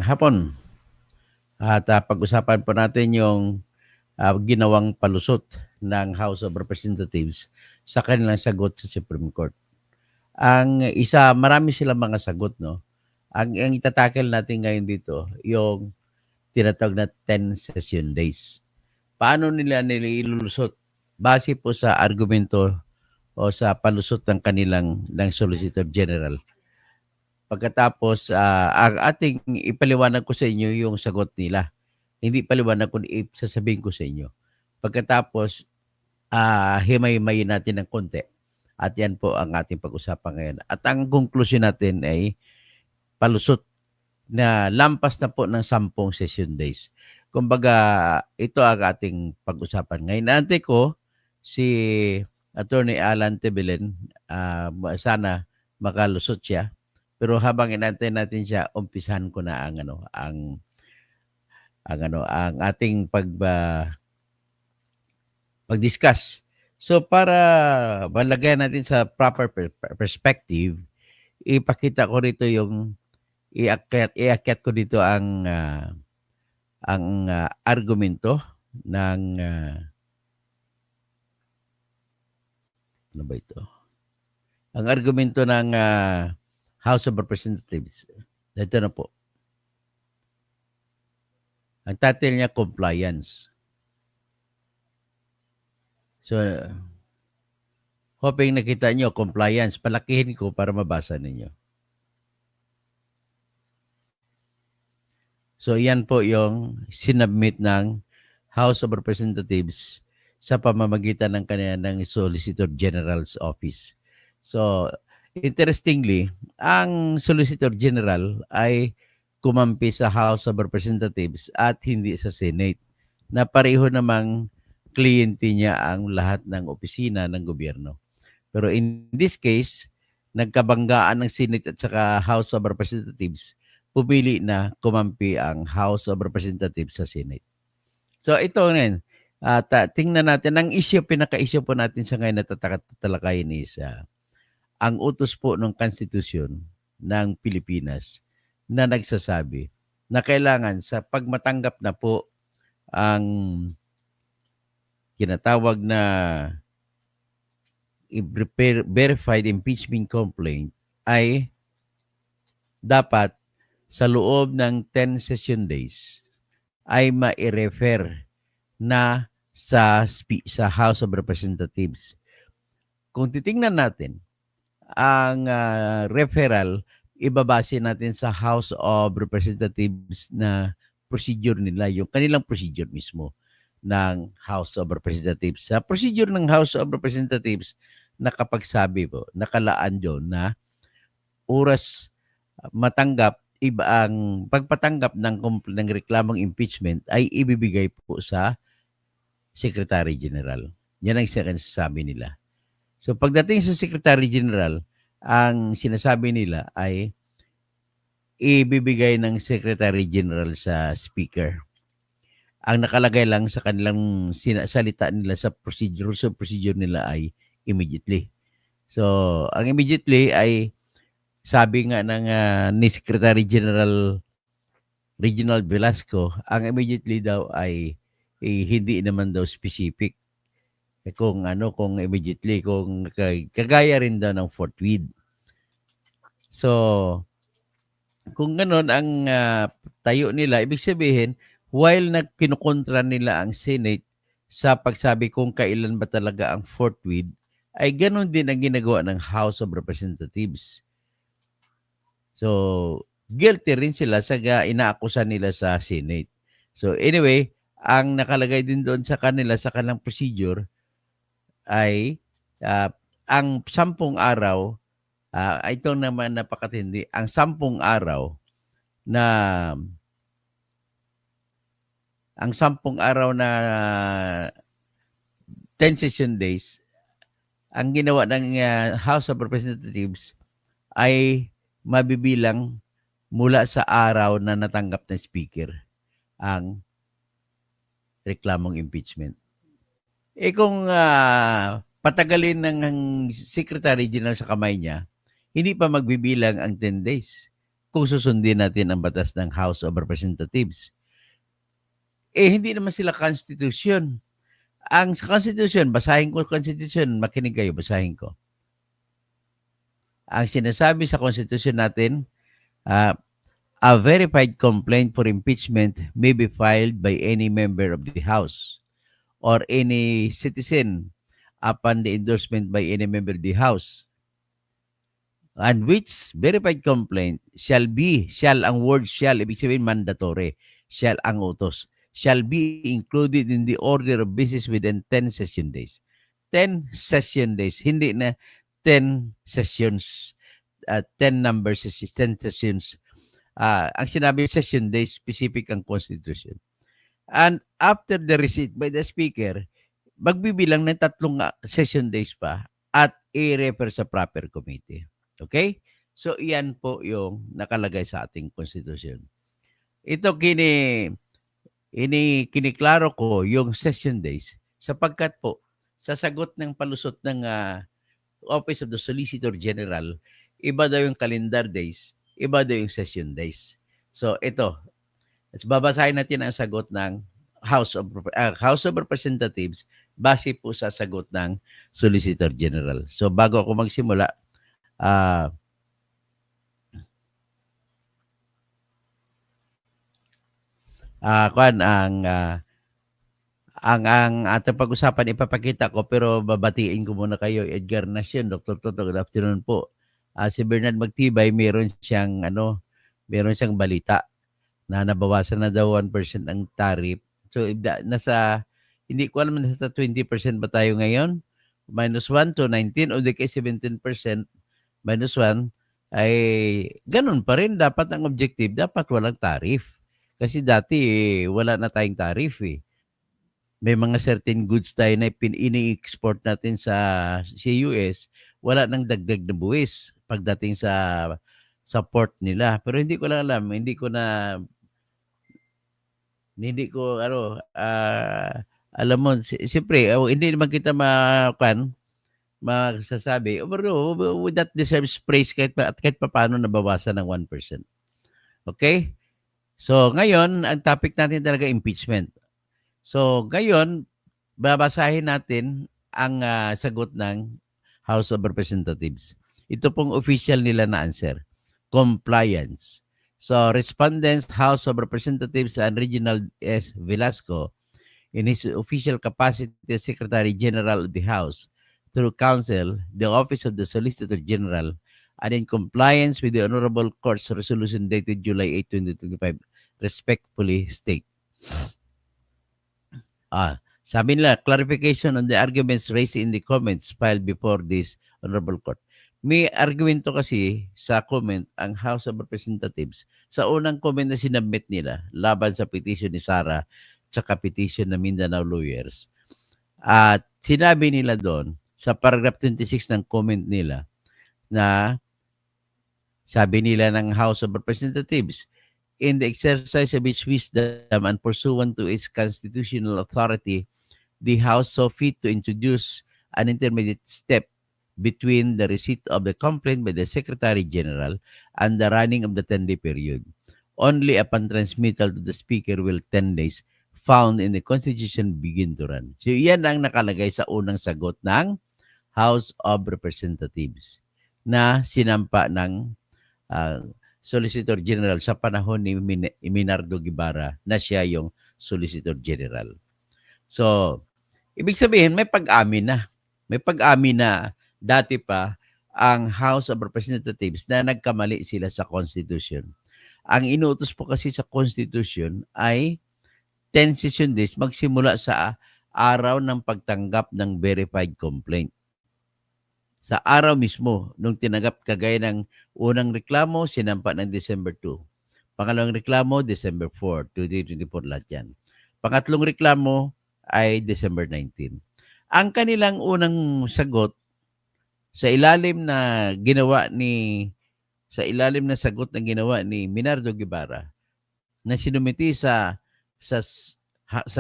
magandang hapon. At pag-usapan po natin yung ginawang palusot ng House of Representatives sa kanilang sagot sa Supreme Court. Marami silang mga sagot, no? Ang itatakel natin ngayon dito, yung tinatawag na 10 session days. Paano nila ilulusot? Base po sa argumento o sa palusot ng kanilang Solicitor General. Pagkatapos, ang ating ipaliwanag ko sa inyo yung sagot nila. Hindi paliwanag ko, sasabihin ko sa inyo. Pagkatapos, himay-himayin natin ng konti. At yan po ang ating pag-usapan ngayon. At ang konklusyon natin ay palusot na lampas na po ng 10 session days. Kumbaga, ito ang ating pag-usapan. Ngayon, natin ko si Attorney Alan Tebelen, sana makalusot siya. Pero habang inantay natin siya, umpisahan ko na ang ating pag-discuss. So para malagyan natin sa proper perspective, ipakita ko rito yung iakyat ko dito ang argumento ng ano ba ito? Ang argumento ng House of Representatives. Ito na po. Ang title niya, Compliance. So, hoping nakita nyo, Compliance. Palakihin ko para mabasa ninyo. So, yan po yung sinubmit ng House of Representatives sa pamamagitan ng kanilang Solicitor General's Office. So, interestingly, ang Solicitor General ay kumampi sa House of Representatives at hindi sa Senate, na pareho namang kliyente niya ang lahat ng opisina ng gobyerno. Pero in this case, nagkabanggaan ng Senate at saka House of Representatives, pumili na kumampi ang House of Representatives sa Senate. So ito ngayon, tingnan natin, ang pinaka-issue po natin sa ngayon na tatalakayin is ang utos po ng Konstitusyon ng Pilipinas na nagsasabi na kailangan sa pagmatanggap na po ang kinatawag na verified impeachment complaint ay dapat sa loob ng 10 session days ay ma-refer na sa House of Representatives. Kung titingnan natin, ang referral, ibabase natin sa House of Representatives na procedure nila, yung kanilang procedure mismo ng House of Representatives. Sa procedure ng House of Representatives, nakapagsabi po, nakalaan doon na oras matanggap, iba ang pagpatanggap ng reklamong impeachment ay ibibigay po sa Secretary General. Yan ang sinasabi nila. So pagdating sa Secretary General, ang sinasabi nila ay ibibigay ng Secretary General sa Speaker. Ang nakalagay lang sa kanilang salita nila sa procedure nila ay immediately. So ang immediately ay sabi nga ng ni Secretary General Reginald Velasco, ang immediately daw ay hindi naman daw specific. Kung immediately, kung kagaya rin daw ng forthwith. So, kung gano'n ang tayo nila, ibig sabihin, while kinukontra nila ang Senate sa pagsabi kung kailan ba talaga ang forthwith, ay gano'n din ang ginagawa ng House of Representatives. So, guilty rin sila sa inaakusan nila sa Senate. So, anyway, ang nakalagay din doon sa kanilang procedure ay ang 10 araw, ito naman napakatindi, ang 10 araw na 10 session days, ang ginawa ng House of Representatives ay mabibilang mula sa araw na natanggap ng Speaker ang reklamong impeachment. Kung patagalin ng Secretary General sa kamay niya, hindi pa magbibilang ang 10 days. kung susundin natin ang batas ng House of Representatives. Hindi naman sila constitution. Ang constitution, basahin ko constitution, makinig kayo, basahin ko. Ang sinasabi sa constitution natin, a verified complaint for impeachment may be filed by any member of the House or any citizen upon the endorsement by any member of the House. And which verified complaint shall ang word shall, ibig sabihin mandatory, shall ang utos, shall be included in the order of business within 10 session days. 10 session days, hindi na 10 sessions, 10 numbers, 10 sessions. Ang sinabi session days, specific ang Constitution. And after the receipt by the Speaker, magbibilang ng 3 session days pa at i-refer sa proper committee. Okay? So, iyan po yung nakalagay sa ating Constitution. Ito kiniklaro ko yung session days sapagkat po, sa sagot ng palusot ng Office of the Solicitor General, iba daw yung calendar days, iba daw yung session days. So, ito, babasahin natin ang sagot ng House of Representatives base po sa sagot ng Solicitor General. So, bago ako magsimula, ang ating pag-usapan ipapakita ko pero babatiin ko muna kayo. Edgar Nacion, Dr. Toto, good afternoon po. Si Bernard Magtibay, meron siyang balita na nabawasan na daw 1% ang tariff. So hindi ko alam, nasa 20% ba tayo ngayon? -1 to 19 o di kay 17%, -1 ay ganun pa rin. Dapat ang objective, dapat walang tariff. Kasi dati wala na tayong tariff eh. May mga certain goods tayo na ini-export natin sa US, wala nang dagdag na buwis pagdating sa port nila. Pero hindi ko lang alam, hindi ko alam mo, siyempre, hindi naman kita magsasabi, would that deserves praise kahit pa paano nabawasan ng 1%. Okay? So, ngayon, ang topic natin talaga impeachment. So, ngayon, babasahin natin ang sagot ng House of Representatives. Ito pong official nila na answer. Compliance. So, respondents, House of Representatives and Reginald S. Velasco, in his official capacity as Secretary General of the House, through Counsel, the Office of the Solicitor General, and in compliance with the Honorable Court's resolution dated July 8, 2025, respectfully state. Sabi nila, clarification on the arguments raised in the comments filed before this Honorable Court. May argumento kasi sa comment ang House of Representatives sa unang comment na sinabmit nila laban sa petition ni Sara at petition ng Mindanao Lawyers. At sinabi nila doon sa paragraph 26 ng comment nila na sabi nila ng House of Representatives, in the exercise of its wisdom and pursuant to its constitutional authority, the House saw fit to introduce an intermediate step between the receipt of the complaint by the Secretary General and the running of the 10-day period. Only upon transmittal to the Speaker will 10 days found in the Constitution begin to run. So, yan ang nakalagay sa unang sagot ng House of Representatives na sinampa ng Solicitor General sa panahon ni Minardo Guevara na siya yung Solicitor General. So, ibig sabihin may pag-amin na. May pag-amin na dati pa ang House of Representatives na nagkamali sila sa Constitution. Ang inuutos po kasi sa Constitution ay 10 session days magsimula sa araw ng pagtanggap ng verified complaint. Sa araw mismo, nung tinanggap kagaya ng unang reklamo, sinampa ng December 2. Pangalawang reklamo, December 4, 2024 lahat yan. Pangatlong reklamo ay December 19. Ang kanilang unang sagot sa ilalim na sagot na ginawa ni Minardo Guevara na sinumiti sa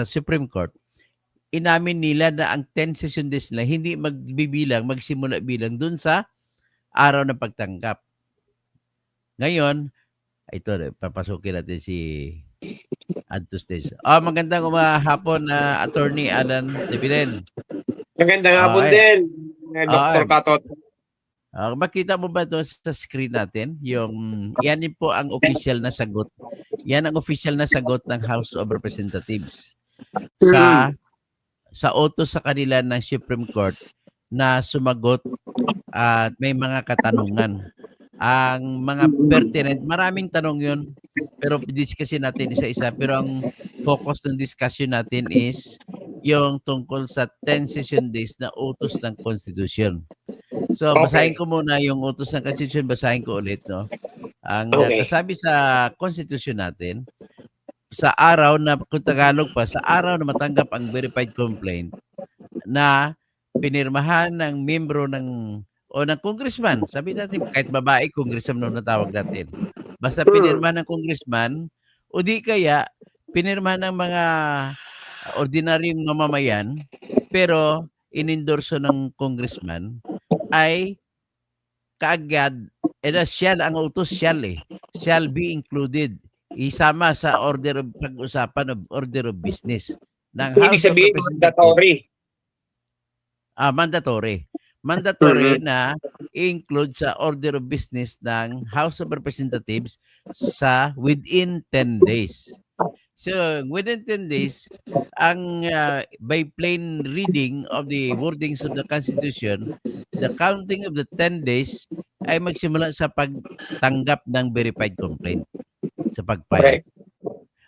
Supreme Court, inamin nila na ang 10 session days na hindi magsimula bilang dun sa araw ng pagtanggap. Ngayon, Ito, papasukin natin si Antustes. Magandang hapon na Attorney Alan Leviren. Magandang hapon Ay, din, Dr. Katot. makita mo ba ito sa screen natin? Yan din po ang official na sagot. Yan ang official na sagot ng House of Representatives sa utos sa kanila ng Supreme Court na sumagot at may mga katanungan. Ang mga pertinent, maraming tanong yun, pero discussin natin isa-isa. Pero ang focus ng discussion natin is yung tungkol sa 10 session days na utos ng Constitution. So, basahin ko muna yung utos ng Constitution, basahin ko ulit, no? Ang kasabi sa Constitution natin, sa araw na, kung Tagalog pa, sa araw na matanggap ang verified complaint na pinirmahan ng membro ng congressman. Sabi natin, kahit babae, congressman na natawag natin. Basta pinirmahan ng congressman, o di kaya, pinirmahan ng mga ordinaryong mamamayan, pero inendorso ng congressman, ay kaagad, shall ang utos, shall be included. Isama sa order of pag-usapan of order of business ng House of Representatives. Mandatory. Mandatory na include sa order of business ng House of Representatives sa within 10 days. So, within 10 days, ang by plain reading of the wordings of the Constitution, the counting of the 10 days ay magsimula sa pagtanggap ng verified complaint, sa pag-file.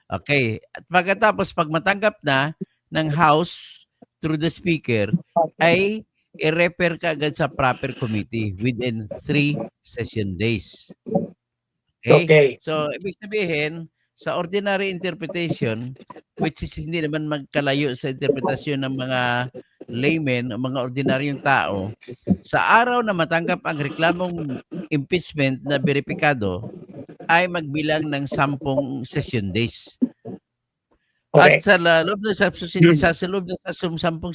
Okay. At pagkatapos, pag matanggap na ng House through the Speaker, ay i-refer ka agad sa proper committee within 3 session days. Okay? So, ibig sabihin, sa ordinary interpretation, which is hindi naman magkalayo sa interpretasyon ng mga laymen o mga ordinaryong tao, sa araw na matanggap ang reklamong impeachment na beripikado, ay magbilang ng 10 session days. At sa loob ng sa loob ng 10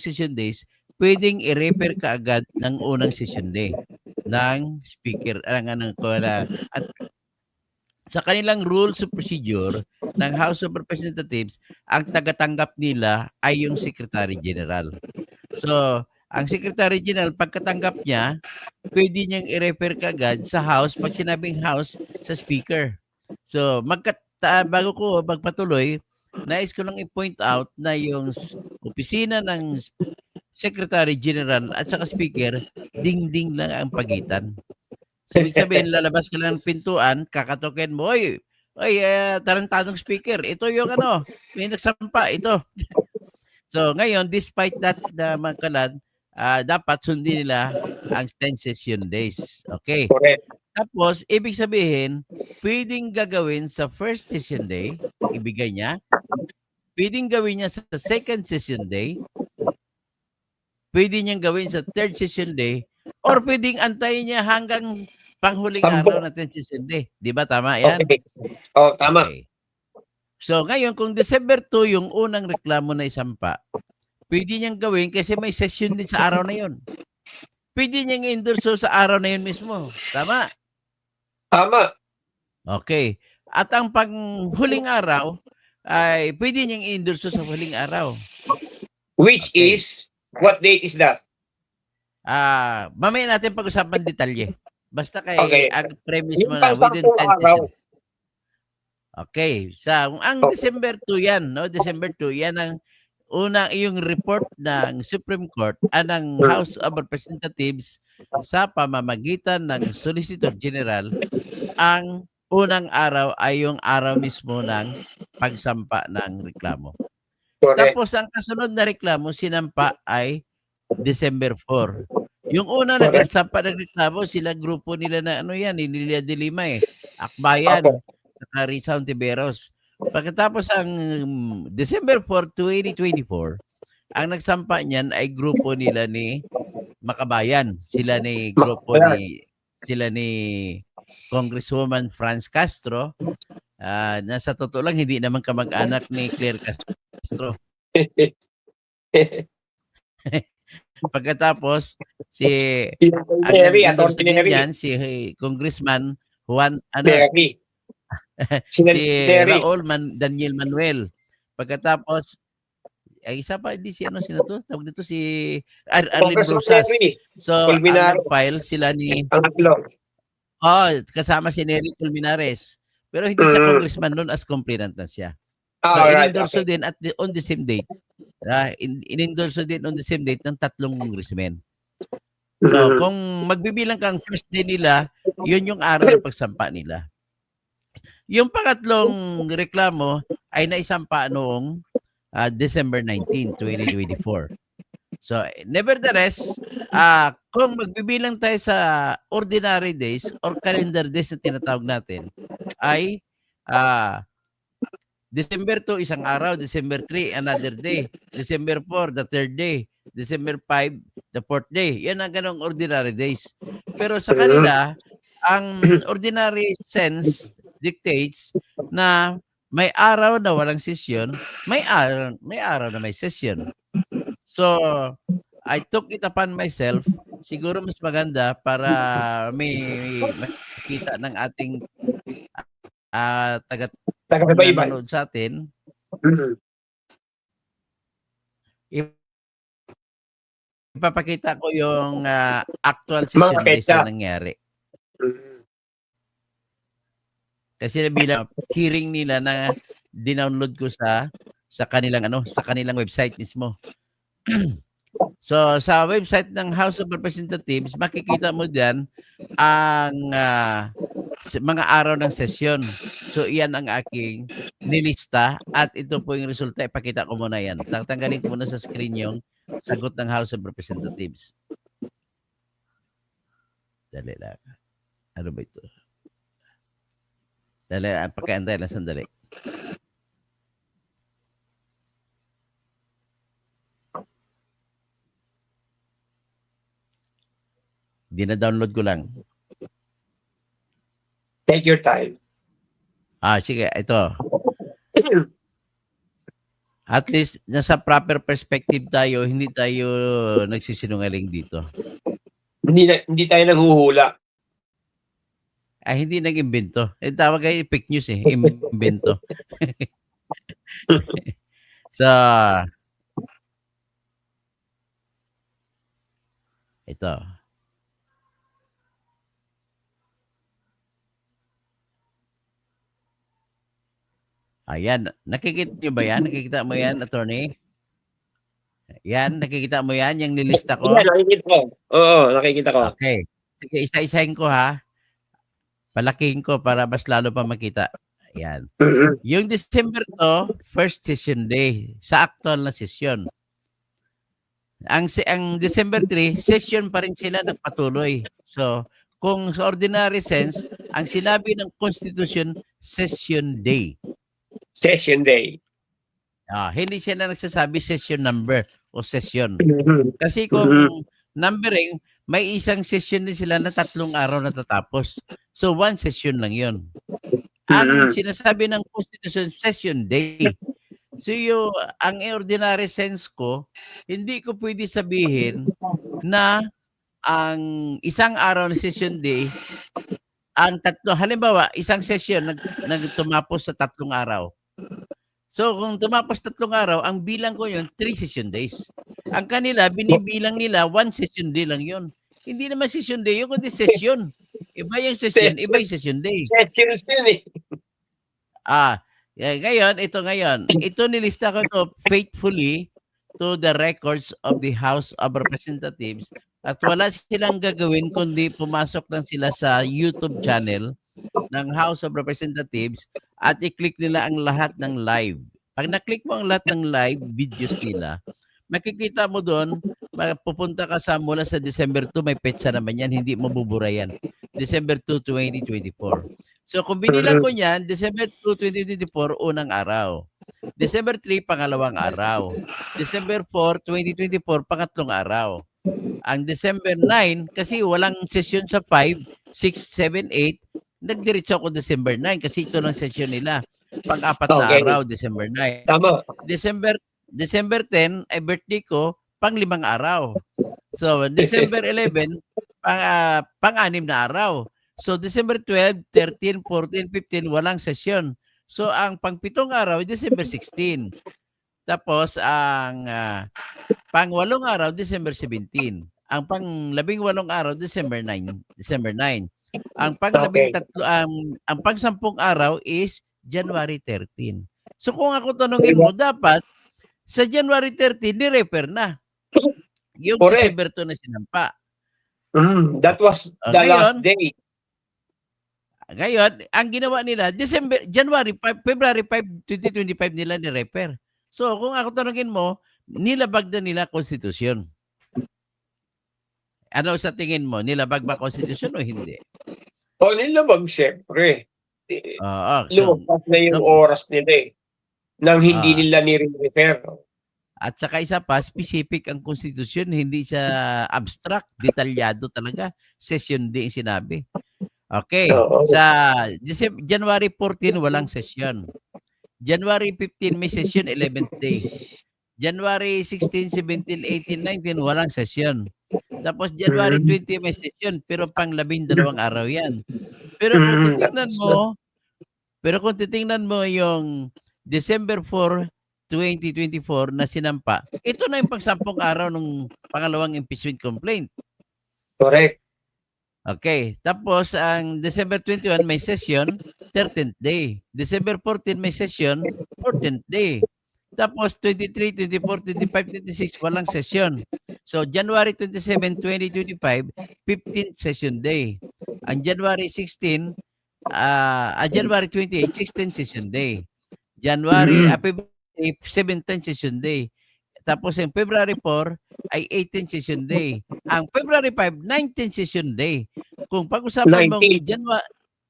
session days, pwedeng i-refer ka agad ng unang session day ng speaker at sa kanilang rules of procedure ng House of Representatives, ang tagatanggap nila ay yung Secretary General. So, ang Secretary General, pagkatanggap niya, pwede niyang i-refer ka agad sa House, pag sinabing House, sa Speaker. So, bago ko magpatuloy, nais ko lang i-point out na yung opisina ng Secretary General at saka Speaker, ding-ding lang ang pagitan. So, ibig sabihin, lalabas ka lang ng pintuan, kakatokin mo, oy, tarantadong speaker, ito yung may nagsampa, ito. So, ngayon, despite that, mga kalad, dapat sundin nila ang 10 session days. Okay. Tapos, ibig sabihin, pwedeng gagawin sa first session day, ibigay niya, pwedeng gawin niya sa second session day, pwede niyang gawin sa third session day, or pwedeng antayin niya hanggang panghuling araw ng 10 session day. Di ba? Tama yan? Okay. Tama. Okay. So, ngayon, kung December 2 yung unang reklamo na isampa, pwede niyang gawin kasi may session din sa araw na yun. Pwede niyang endorso sa araw na yun mismo. Tama? Tama. Okay. At ang panghuling araw, ay pwede niyang endorso sa huling araw. Which is, what date is that? Mamaya natin pag-usapan detalye. Basta ang premise mo na within 10 sessions. Okay. Ang December 2 yan, no? December 2, yan ang yung report ng Supreme Court ng House of Representatives sa pamamagitan ng Solicitor General. Ang unang araw ay yung araw mismo ng pagsampa ng reklamo. Correct. Tapos ang kasunod na reklamo sinampa ay December 4. Yung una nagsampa ng reklamo, sila grupo nila na Lilia de Lima Akbayan, saka Rizal Tiberos. Pagkatapos ang December 4, 2024, ang nagsampa niyan ay grupo nila ni Makabayan. Sila ni Congresswoman Franz Castro. Nasa totoo lang, hindi naman kamag-anak ni Claire Castro. Pagkatapos, si Congressman Juan Si si Neri. Daniel Manuel. Pagkatapos, ay isa pa, hindi si ano, sino to? Tawag dito si Arlene Congressman Brusas. Neri. So, ang Colmenares. nag-file sila ni, Ang tatlo. kasama si Nery Colmenares. Pero hindi siya Mm. congressman noon, as complainant na siya. So, Alright, in-endorso okay. din on the same date. In-endorso din on the same date ng 3 congressmen. So, Mm. kung magbibilang kang first day nila, yun yung araw ng pagsampa nila. Yung pangatlong reklamo ay naisampa noong December 19, 2024. So, nevertheless, kung magbibilang tayo sa ordinary days or calendar days na tinatawag natin, ay December 2, isang araw. December 3, another day. December 4, the third day. December 5, the fourth day. Yan ang ganong ordinary days. Pero sa kanila, ang ordinary sense dictates na may araw na walang session, may araw na may session. So, I took it upon myself, siguro mas maganda para may makita ng ating Taga-baybay. nanonood sa atin, Mm. ipapakita ko yung actual Mga session days petsa. na nangyari. Mm. Kasi bilang hearing nila na dinownload ko sa kanilang sa kanilang website mismo. So sa website ng House of Representatives, makikita mo diyan ang mga araw ng session. So iyan ang aking nilista at ito po yung resulta. Ipakita ko muna yan. Tatanggalin ko muna sa screen yung sagot ng House of Representatives. Dali lang. Ano ba ito? Dali lang. Pakiantay lang sandali. Dina-download ko lang. Take your time. Sige. Ito. At least, nasa proper perspective tayo, hindi tayo nagsisinungaling dito. Hindi tayo naghuhula. Hindi nag-imbento. Tawag ay fake news eh. Imbento. So, ito. Ayan. Nakikita nyo ba yan? Nakikita mo yan, attorney? Yan, nakikita mo yan, yung nilista ko? Yeah, nakikita ko. Oo, nakikita ko. Okay. Sige, isa-isahin ko ha. Palakihin ko para mas lalo pa makita. Ayan. Mm-mm. Yung December to, first session day. Sa actual na session. Ang December 3, session pa rin sila nagpatuloy. So, kung sa ordinary sense, ang sinabi ng Constitution, session day. Session day. Hindi sila nagsasabi session number o session. Mm-hmm. Kasi kung numbering, may isang session din sila na 3 araw natatapos. So, 1 session lang yun. Ang sinasabi ng Constitution, session day. So, ang ordinary sense ko, hindi ko pwede sabihin na ang isang araw na session day, ang halimbawa, isang session nagtumapos sa 3 araw. So, kung tumapos 3 araw, ang bilang ko yun, 3 session days. Ang kanila, binibilang nila, 1 session day lang yun. Hindi naman session day yun, kundi session. Iba yung session, iba yung session day. Sessions yun eh. Ngayon, ito nilista ko to faithfully to the records of the House of Representatives at wala silang gagawin kundi pumasok lang sila sa YouTube channel ng House of Representatives at i-click nila ang lahat ng live. Pag na-click mo ang lahat ng live videos nila, makikita mo doon, pupunta ka mula sa December 2, may petsa naman yan, hindi mabubura yan. December 2, 2024. So kung binilang ko niyan, December 2, 2024, unang araw. December 3, pangalawang araw. December 4, 2024, pangatlong araw. Ang December 9, kasi walang session sa 5, 6, 7, 8, nagdiretso ako December 9 kasi ito lang session nila. Pang-apat na araw, December 9. Tama. December 10, ay birthday ko, pang-5 araw. So, December 11, pang-6 na araw. So December 12, 13, 14, 15 walang sesyon. So ang pang-pitong araw December 16. Tapos ang pang-walong araw December 17. Ang pang-labing-walong araw December 9, December 9. Ang Okay. pang-labing-tatlo ang pang-sampung araw is January 13. So kung ako tanungin mo, dapat sa January 13 ni-refer na yung Correct. December 2 na sinampa. That was the last Ngayon, day. Ngayon, ang ginawa nila, January 5, February 5, 2025 nila ni-refer. So, kung ako tanungin mo, nilabag na nila konstitusyon. Ano sa tingin mo? Nilabag ba konstitusyon o hindi? O nilabag, syempre. Oo. Lumabas na yung oras nila eh. Nang hindi Ah. nila ni-refer. At saka isa pa, specific ang konstitusyon, hindi siya abstract, detalyado talaga. Session day yung sinabi. Okay. Oo. Sa January 14, walang sesyon. January 15, may session, 11th day. January 16, 17, 18, 19, walang sesyon. Tapos January 20, may sesyon, pero pang 12 araw yan. Pero kung titingnan mo yung December 4, 2024 na sinampa, ito na yung pang-10 araw ng pangalawang impeachment complaint. Correct. Okay. Tapos, ang December 21 may session, 13th day. December 14 may session, 14th day. Tapos, 23, 24, 25, 26, walang session. So, January 27, 2025, 15th session day. Ang January 16, January 28, 16th session day. January, February 17th session day. Tapos yung February 4 ay 18th session day. Ang February 5, 19th session day. Kung pag-usapan mong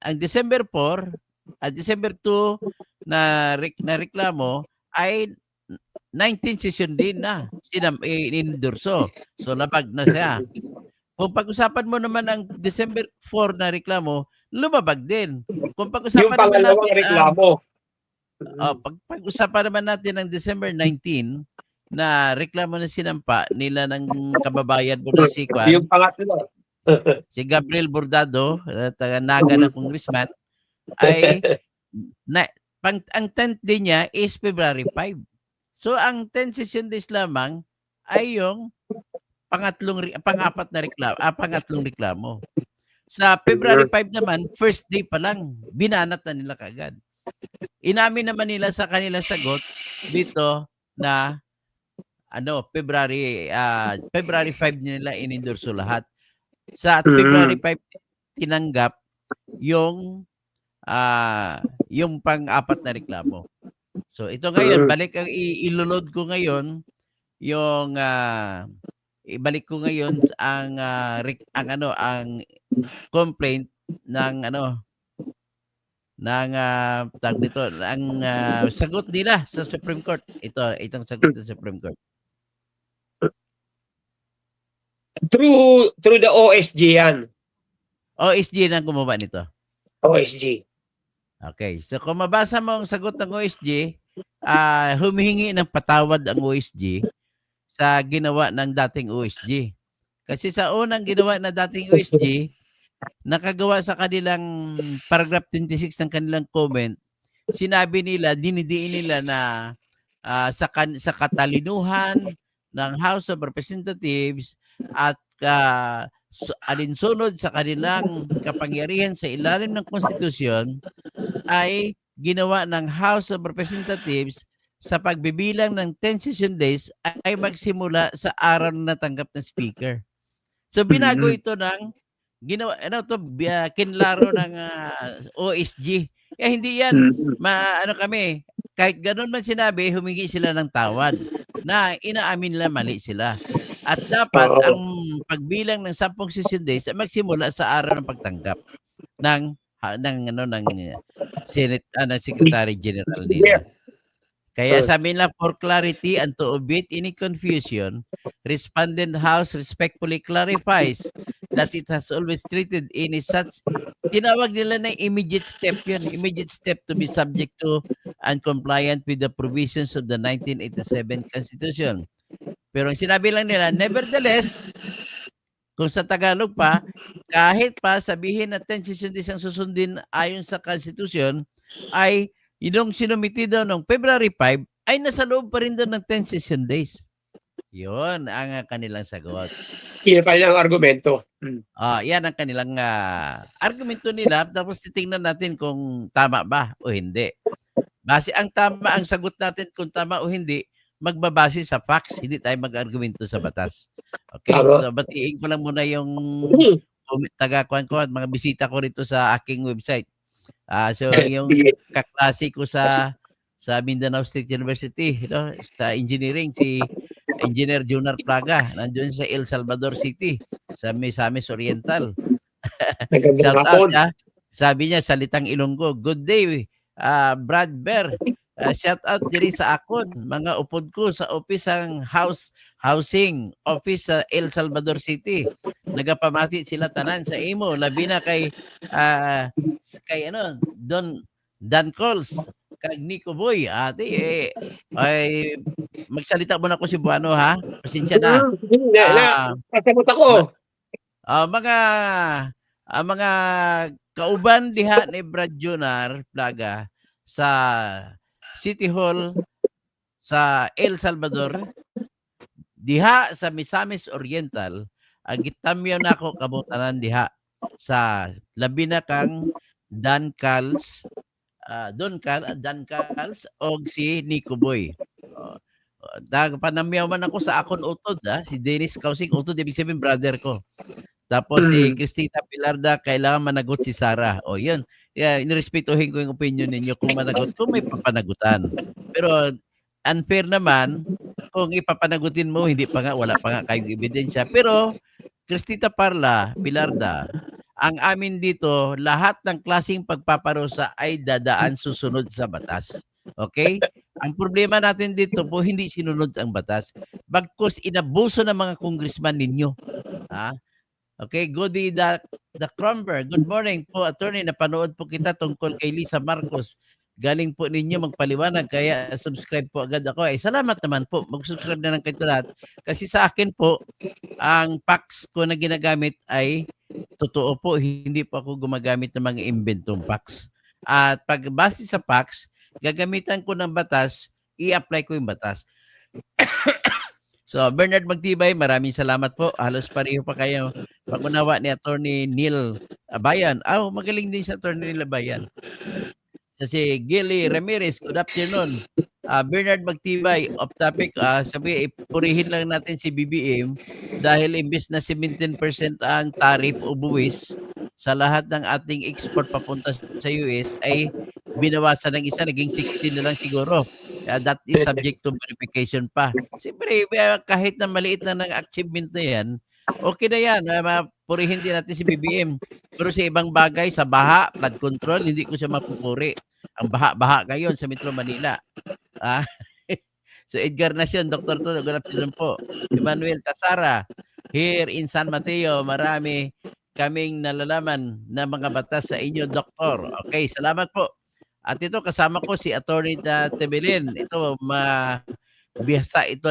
ang December 4 at December 2 na reklamo ay 19th session day na inendorso. So labag na siya. Kung pag-usapan mo naman ang December 4 na reklamo, lumabag din. Kung pag-usapan yung pangalawang reklamo. Pag-usapan naman natin ang December 19 na reklamo na sinampa nila ng kababayan mo na si Kwan, yung pangatlo. si Gabriel Bordado, taga-Naga na congressman, ay ang 10th day niya is February 5. So ang 10 session days lamang ay yung pangapat na reklamo, pangatlong reklamo. Sa February 5 naman, first day pa lang, binanat na nila kagad. Inamin naman nila sa kanilang sagot dito na February 5 nila inendorso lahat. Sa February 5 tinanggap yung pang-apat na reklamo. So ito ngayon, balik ang ilulod ko ngayon yung ibalik ko ngayon ang complaint ng tawag dito, ang sagot nila sa Supreme Court. Itong sagot ng Supreme Court. Through the OSG yan. OSG na gumawa nito. OSG. Okay. So kung mabasa mo ang sagot ng OSG, humihingi ng patawad ang OSG sa ginawa ng dating OSG. Kasi sa unang ginawa na dating OSG, nakagawa sa kanilang paragraph 26 ng kanilang comment, sinabi nila, dinidiin nila na sa katalinuhan ng House of Representatives at alinsunod sa kanilang kapangyarihan sa ilalim ng konstitusyon ay ginawa ng House of Representatives sa pagbibilang ng 10 session days ay magsimula sa araw na natanggap ng speaker. So binago ito ng ginawa kinlaro ng OSG. Kaya hindi yan kami kahit ganoon man sinabi, humingi sila ng tawad na inaamin nila mali sila. At dapat ang pagbilang ng 10 session days ay magsimula sa araw ng pagtanggap ng Senate Secretary General nila. Kaya sabi nila, for clarity and to obviate any confusion, Respondent House respectfully clarifies that it has always treated any such, tinawag nila na immediate step yun, immediate step to be subject to and compliant with the provisions of the 1987 Constitution. Pero ang sinabi lang nila, nevertheless, Kung sa Tagalog pa, kahit pa sabihin na 10 session days ang susundin ayon sa Constitution, ay yung sinumitido noong February 5 ay nasa loob pa rin doon ng 10 session days. Yun ang kanilang sagot. Yan pa rin ang argumento. Yan ang kanilang argumento nila. Tapos titingnan natin kung tama ba o hindi. Ang sagot natin kung tama o hindi, magbabase sa facts. Hindi tayo mag-argumento sa batas. Okay? Tama. So, batiin ko lang muna yung taga-kuhan ko at mga bisita ko rito sa aking website. So, yung kaklase ko sa Mindanao State University, sa engineering, si Engineer Junar Plaga, nandiyon sa El Salvador City, sa Misamis Oriental. Shout out niya. Sabi niya, salitang Ilonggo, good day, Brad Bear. Shout out diri sa akon, mga upod ko sa office ang housing office sa El Salvador City. Nagapamati sila tanan sa imo, labi na kay Dan Coles, kag Nico Boy. Ate, ay magsalita muna ko si Buano, ha? Pasensya na. Pasabot ako. Mga kauban diha ni Brad Junar Plaga sa City Hall sa El Salvador, diha sa Misamis Oriental, gitamyo na ako kabutanan diha sa labi na kang Dan Cals, Dan Cals og si Nico Boy. Panamyaw man ako sa akon utod, si Dennis Kausing utod, ibig sabihin brother ko. Tapos si Cristina Pilarda, kailangan managot si Sarah. O yun, inirespetuhin ko yung opinion ninyo kung managot, kung may papanagutan. Pero unfair naman, kung ipapanagutin mo, wala pa nga kayong ebidensya. Pero Cristina Pilarda, ang amin dito, lahat ng klaseng pagpaparusa ay dadaan susunod sa batas. Okay? Ang problema natin dito po, hindi sinunod ang batas. Bagkus inabuso ng mga congressman ninyo. Okay, Goody the Cromber. Good morning po, attorney. Napanood po kita tungkol kay Lisa Marcos. Galing po ninyo magpaliwanag, kaya subscribe po agad ako. Salamat naman po. Mag-subscribe na lang kayo lahat. Kasi sa akin po, ang fax ko na ginagamit ay totoo po. Hindi po ako gumagamit ng mga inventong fax. At pag base sa fax, gagamitan ko ng batas, i-apply ko yung batas. So, Bernard Magtibay, maraming salamat po. Halos pareho pa kayo pag-unawa ni Attorney Neil Abayan. Magaling din si Attorney Neil Abayan. Si Gilly Ramirez, good afternoon. Bernard Magtibay, off topic, sabi, purihin lang natin si BBM dahil imbes na 17% ang tariff o buwis sa lahat ng ating export papunta sa US ay binawasan ng isa, naging 16 na lang siguro. That is subject to verification pa. Siyempre, kahit na maliit na ng achievement na yan, okay na yan. Purihin din natin si BBM. Pero sa ibang bagay, sa baha, flood control, hindi ko siya mapupuri. Ang baha-baha ngayon sa Metro Manila. So Edgar Nacion, Dr. Tulo, good afternoon po. Emmanuel Tasara, here in San Mateo, marami kaming nalalaman na mga batas sa inyo, Doktor. Okay, salamat po. At ito, kasama ko si Attorney Tebelin. Ito, bihasa ito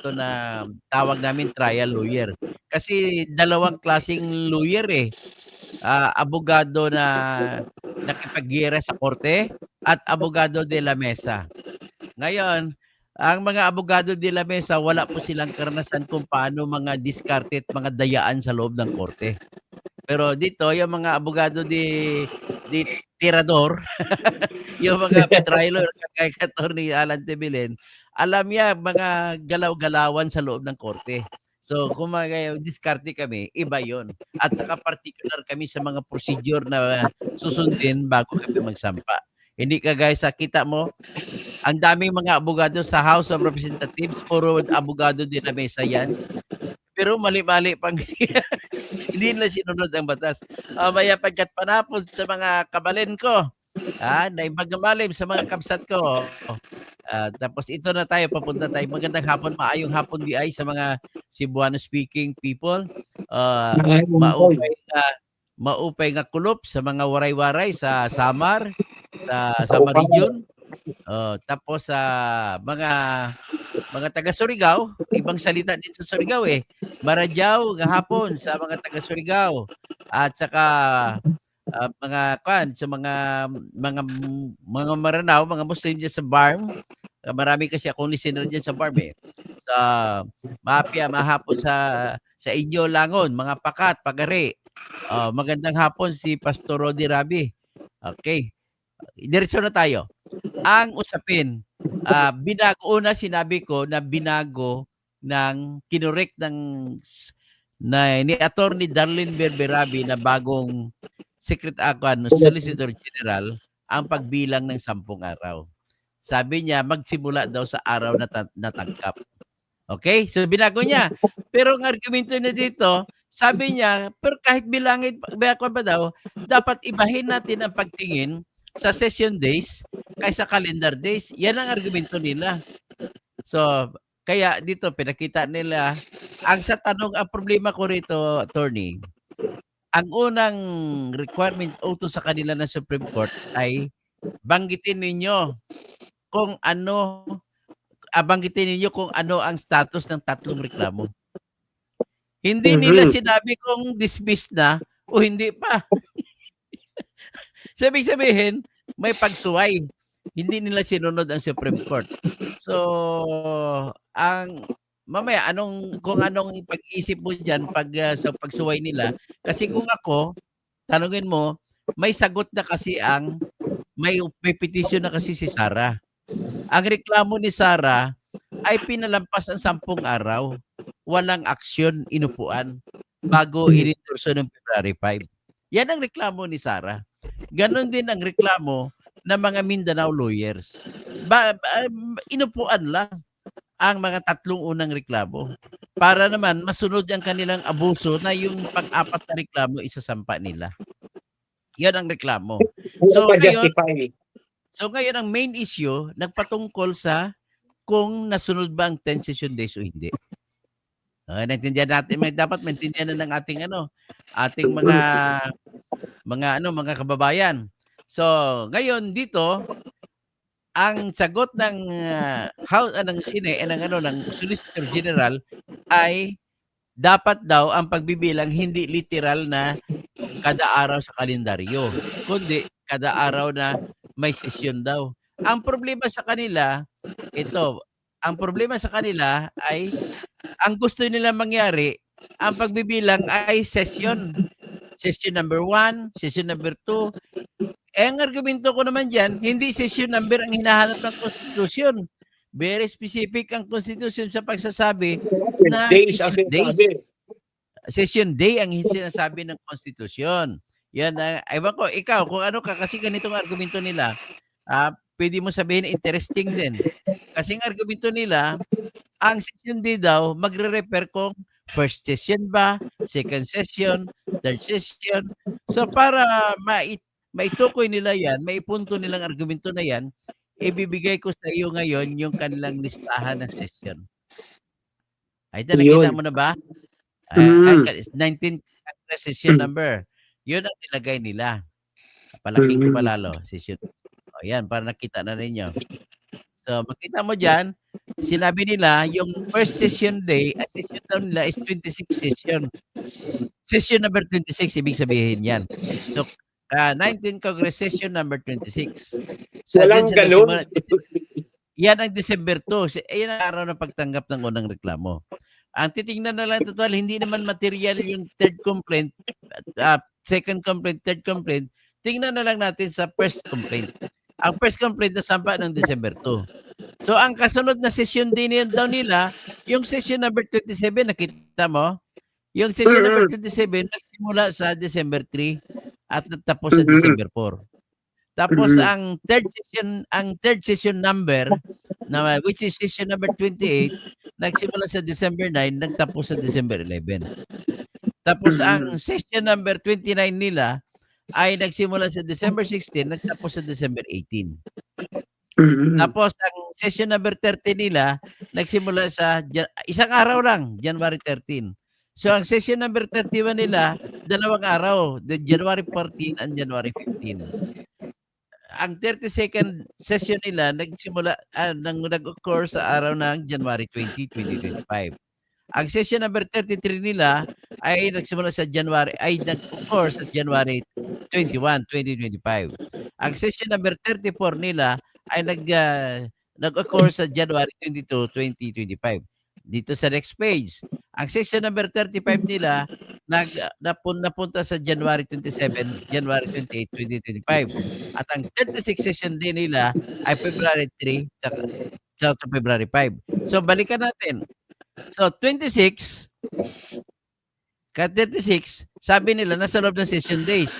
na tawag namin trial lawyer. Kasi dalawang klaseng lawyer abogado na nakipaggera sa korte at abogado de la mesa. Ngayon, ang mga abogado de la mesa, wala po silang karanasan kung paano mga diskarte at mga dayaan sa loob ng korte. Pero dito, yung mga abogado di tirador, yung mga trial kay Attorney Alan Tebelin, alam niya mga galaw-galawan sa loob ng korte. So, kung diskarte kami, iba yon. At naka-particular kami sa mga procedure na susundin bago kami magsampa. Hindi ka guys, kita mo, ang daming mga abogado sa House of Representatives, puro abogado din na mesa yan. Pero mali-mali pang hindi na sinunod ang batas. Maya pagkat panapod sa mga kabalin ko, na magamalim sa mga kapsat ko. Tapos ito na tayo, papunta tayo. Magandang hapon, maayong hapon di ay sa mga Cebuano speaking people. Maupay nga kulop sa mga waray-waray sa Samar, sa Samar region. Tapos sa mga mga taga Surigao, ibang salita din sa Surigao eh. Maradyaw gahapon sa mga taga Surigao at saka mga sa mga Maranao, mga Muslim diyan sa Barm. Marami kasi akong listener diyan sa Barm eh. Sa Mapia, mahapon sa inyo Langon, mga Pakat, Pagari. Magandang hapon si Pastor Rodi Rabi. Okay. Diretso na tayo. Ang usapin, una sinabi ko na binago ng kinorek ni Attorney Darlene Berberabi na bagong Solicitor General ang pagbilang ng 10 araw. Sabi niya magsimula daw sa araw na natangkap. Okay? So binago niya. Pero ang argumento niya dito, sabi niya, pero kahit bilangin pa daw, dapat ibahin natin ang pagtingin sa session days kaysa calendar days. Yan ang argumento nila. So, kaya dito pinakita nila, ang problema ko rito, attorney, ang unang requirement utos sa kanila ng Supreme Court ay banggitin ninyo kung ano ang status ng 3 reklamo. Hindi nila sinabi kung dismissed na o hindi pa. Sabihin, may pagsuway. Hindi nila sinunod ang Supreme Court. So, mamaya kung anong pag-iisip mo diyan sa pagsuway nila, kasi kung ako tanungin mo, may sagot na kasi may petition na kasi si Sara. Ang reklamo ni Sara ay pinalampas ang 10 araw. Walang aksyon, inupuan bago inendorso ng February 5. Yan ang reklamo ni Sara. Ganon din ang reklamo ng mga Mindanao lawyers. Inupuan lang ang mga 3 unang reklamo para naman masunod ang kanilang abuso na yung pang-4 na reklamo isasampa nila. Yan ang reklamo. So ngayon ang main issue nagpatungkol sa kung nasunod ba ang 10 session days o hindi. Naintindihan natin, dapat maintindihan na ng ating mga kababayan. So, ngayon dito ang sagot ng ng Solicitor General ay dapat daw ang pagbibilang hindi literal na kada araw sa kalendaryo, kundi kada araw na may sesyon daw. Ang problema sa kanila ay ang gusto nila mangyari, ang pagbibilang ay session. Session number 1, session number 2. Ang argumento ko naman diyan, hindi session number ang hinahanap ng Constitution. Very specific ang Constitution sa pagsasabi na session day ang sinasabi ng Constitution. Yan, ewan ko, ikaw, kung ano ka, kasi ganitong argumento nila, pwede mo sabihin interesting din. Kasi ang argumento nila, ang session day daw, magre-refer kung first session ba, second session, third session. So para maitukoy nila yan, maipunto nilang argumento na yan, ibibigay ko sa iyo ngayon yung kanilang listahan ng session. Ay, nakita mo na ba? 19 session number. Yun ang nilagay nila. Palaking ko palalo. Session. Yan, para nakita na ninyo. So, makita mo dyan, sinabi nila, yung first session day, session daw nila is 26 session. Session number 26, ibig sabihin yan. So, 19 Congress session number 26. So, walang ganun. Yan ang December 2. Yan ang araw ng pagtanggap ng unang reklamo. Ang titingnan na lang total, hindi naman material yung third complaint, second complaint, third complaint. Tingnan na lang natin sa first complaint. Ang first complaint na sampa ng December 2. So, ang kasunod na session din daw nila, yung session number 27, nakita mo? Yung session number 27, nagsimula sa December 3 at natapos sa December 4. Tapos, ang third session number, which is session number 28, nagsimula sa December 9, nagtapos sa December 11. Tapos, ang session number 29 nila, ay nagsimula sa December 16, nagtapos sa December 18. Tapos, ang session number 30 nila, nagsimula sa isang araw lang, January 13. So, ang session number 31 nila, 2 araw, January 14 and January 15. ang 32nd session nila nagsimula nag-occur sa araw ng January 20, 2025. Ang session number 33 nila ay nagsimula sa nag-occur sa January 21, 2025. Ang session number 34 nila ay nag-occur sa January 22, 2025. Dito sa next page, ang session number 35 nila napunta sa January 27, January 28, 2025. At ang 36 session din nila ay February 3 to February 5. So balikan natin. So 26 36, sabi nila nasa loob ng session days.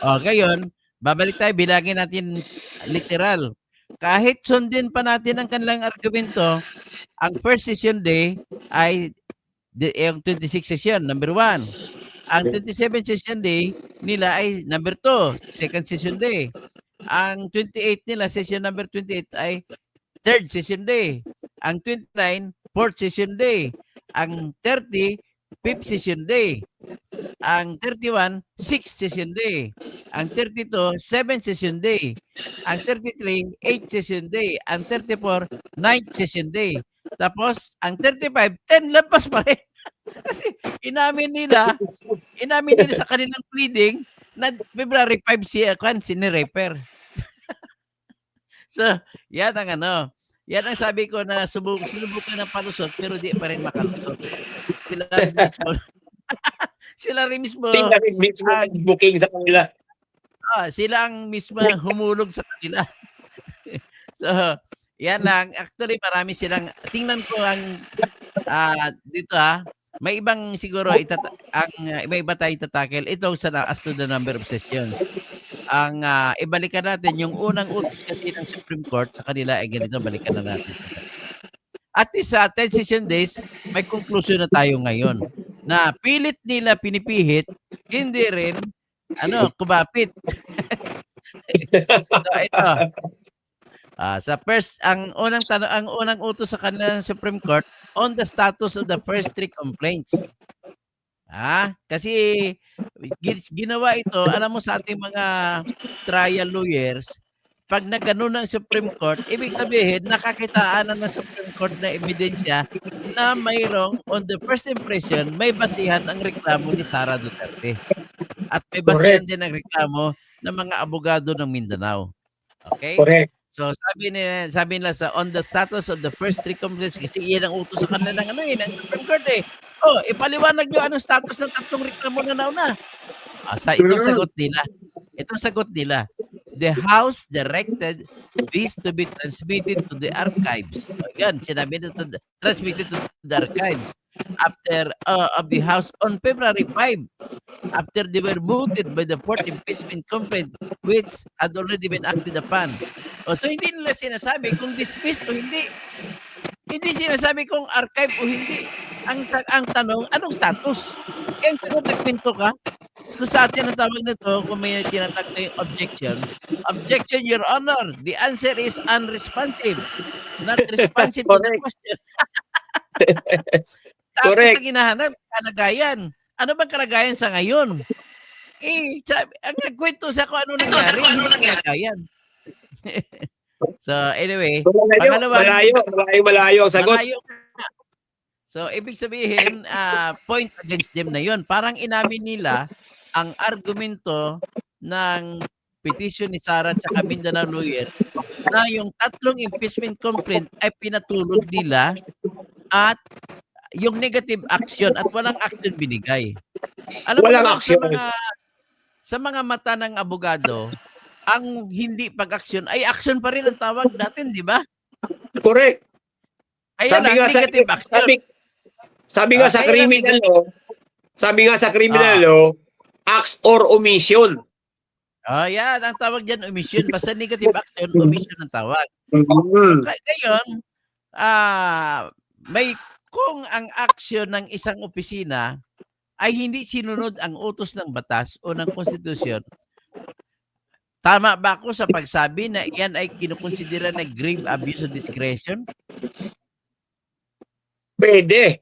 O ngayon, babalik tayo, bilangin natin literal. Kahit sundin pa natin ang kanilang argumento, ang first session day ay yung 26 session, number 1. Ang 27 session day nila ay number 2, second session day. Ang 28 nila, session number 28 ay third session day. Ang 29, fourth session day. Ang 30, fifth session day. Ang 31, sixth session day. Ang 32, seventh session day. Ang 33, eighth session day. Ang 34, ninth session day. Tapos, ang 35, 10 lampas pa rin. Kasi inamin nila sa kanilang pleading na February 5 sini-refer. So, yan ang yan ang sabi ko na sinubukan ng palusot pero di pa rin makalusot. Sila rin mismo booking sa kanila. Sila ang mismo humulog sa kanila. So, yan lang. Actually, marami silang, tingnan ko ang dito may ibang siguro iba tayo itatakil. Ito as to the number of sessions. Ang ibalikan natin yung unang utos kasi ng Supreme Court sa kanila ay ganito, balikan na natin. At least sa 10 session days, may conclusion na tayo ngayon na pilit nila pinipihit, hindi rin kumapit. So ito. Sa first, ang unang utos sa kanila ng Supreme Court on the status of the first 3 complaints. Kasi ginawa ito, alam mo sa ating mga trial lawyers, pag nagano ng Supreme Court, ibig sabihin nakakitaan na ng Supreme Court na ebidensya na mayroong on the first impression may basihan ang reklamo ni Sara Duterte. At may basihan din ang reklamo ng mga abogado ng Mindanao. Okay? Correct. So sabi nila sa on the status of the first 3 complaints, kasi iyan ang utos sa kanila ng ng Supreme Court eh. Ipaliwanag nyo anong status ng 3 reklamo na nauna. Itong sagot nila. The House directed this to be transmitted to the archives. Yan, sinabi nito, transmitted to the archives after of the House on February 5 after they were mooted by the fourth impeachment complaint which had already been acted upon. So hindi nila sinasabi kung dismissed o hindi. Hindi sinasabi kung archive o hindi. Ang tanong, anong status? Ang sagot, nagpinto ka? Kung sa atin ang tawag nito, kung may tinatag na yung objection, Your Honor, the answer is unresponsive. Not responsive to the question. Tapos ang hinahanap, kalagayan. Ano bang kalagayan sa ngayon? Ang nagkwento sa kung ano nangyari, hindi kalagayan. So, anyway, malayo ang sagot. So, ibig sabihin, point against them na yun. Parang inamin nila ang argumento ng petition ni Sara at saka Mindanao lawyer na yung 3 impeachment complaint ay pinatulog nila at yung negative action at walang action binigay. Alam mo naman, sa mga mata ng abogado, ang hindi pag-action ay action pa rin ang tawag natin, di ba? Correct. Sabi nga sa criminal law, acts or omission. Yan. Ang tawag dyan, omission. Basta negative action, omission ang tawag. So, ngayon, kung ang action ng isang opisina ay hindi sinunod ang utos ng batas o ng konstitusyon, tama ba ako sa pagsabi na yan ay kinukonsidera na grave abuse of discretion? Pwede.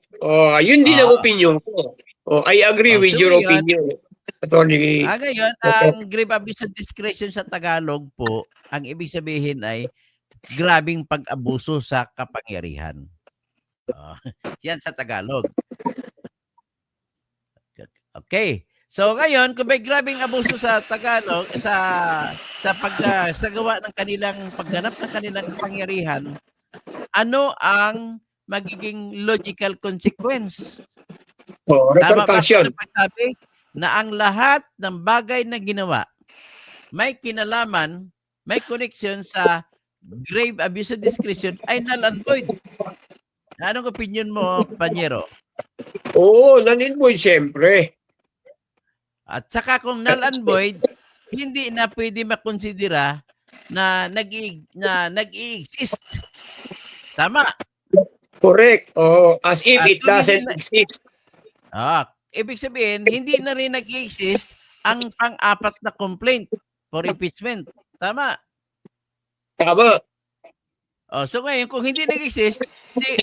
Yun din ang opinion ko. I agree with your opinion. Attorney. Ngayon, ang grave abuse of discretion sa Tagalog po, ang ibig sabihin ay grabing pag-abuso sa kapangyarihan. Oh, yan sa Tagalog. Okay. So ngayon, kung may grabing abuso sa Tagalog sa gawa ng kanilang pagganap ng kanilang kapangyarihan, ano ang magiging logical consequence? Tama ba ako Repercussion. sa pagsabi na ang lahat ng bagay na ginawa may kinalaman, may connection sa grave abuse of discretion ay null and void. Anong opinion mo, Panyero? Oo, naninvoid siyempre. At saka kung null and void, hindi na pwede makonsidera na nag-i-exist. Tama. Correct. Oh, as if At it kung doesn't hindi exist. ibig sabihin, hindi na rin nag-i-exist ang pang-apat na complaint for impeachment. Tama. Tama. So ngayon, kung hindi nag-exist,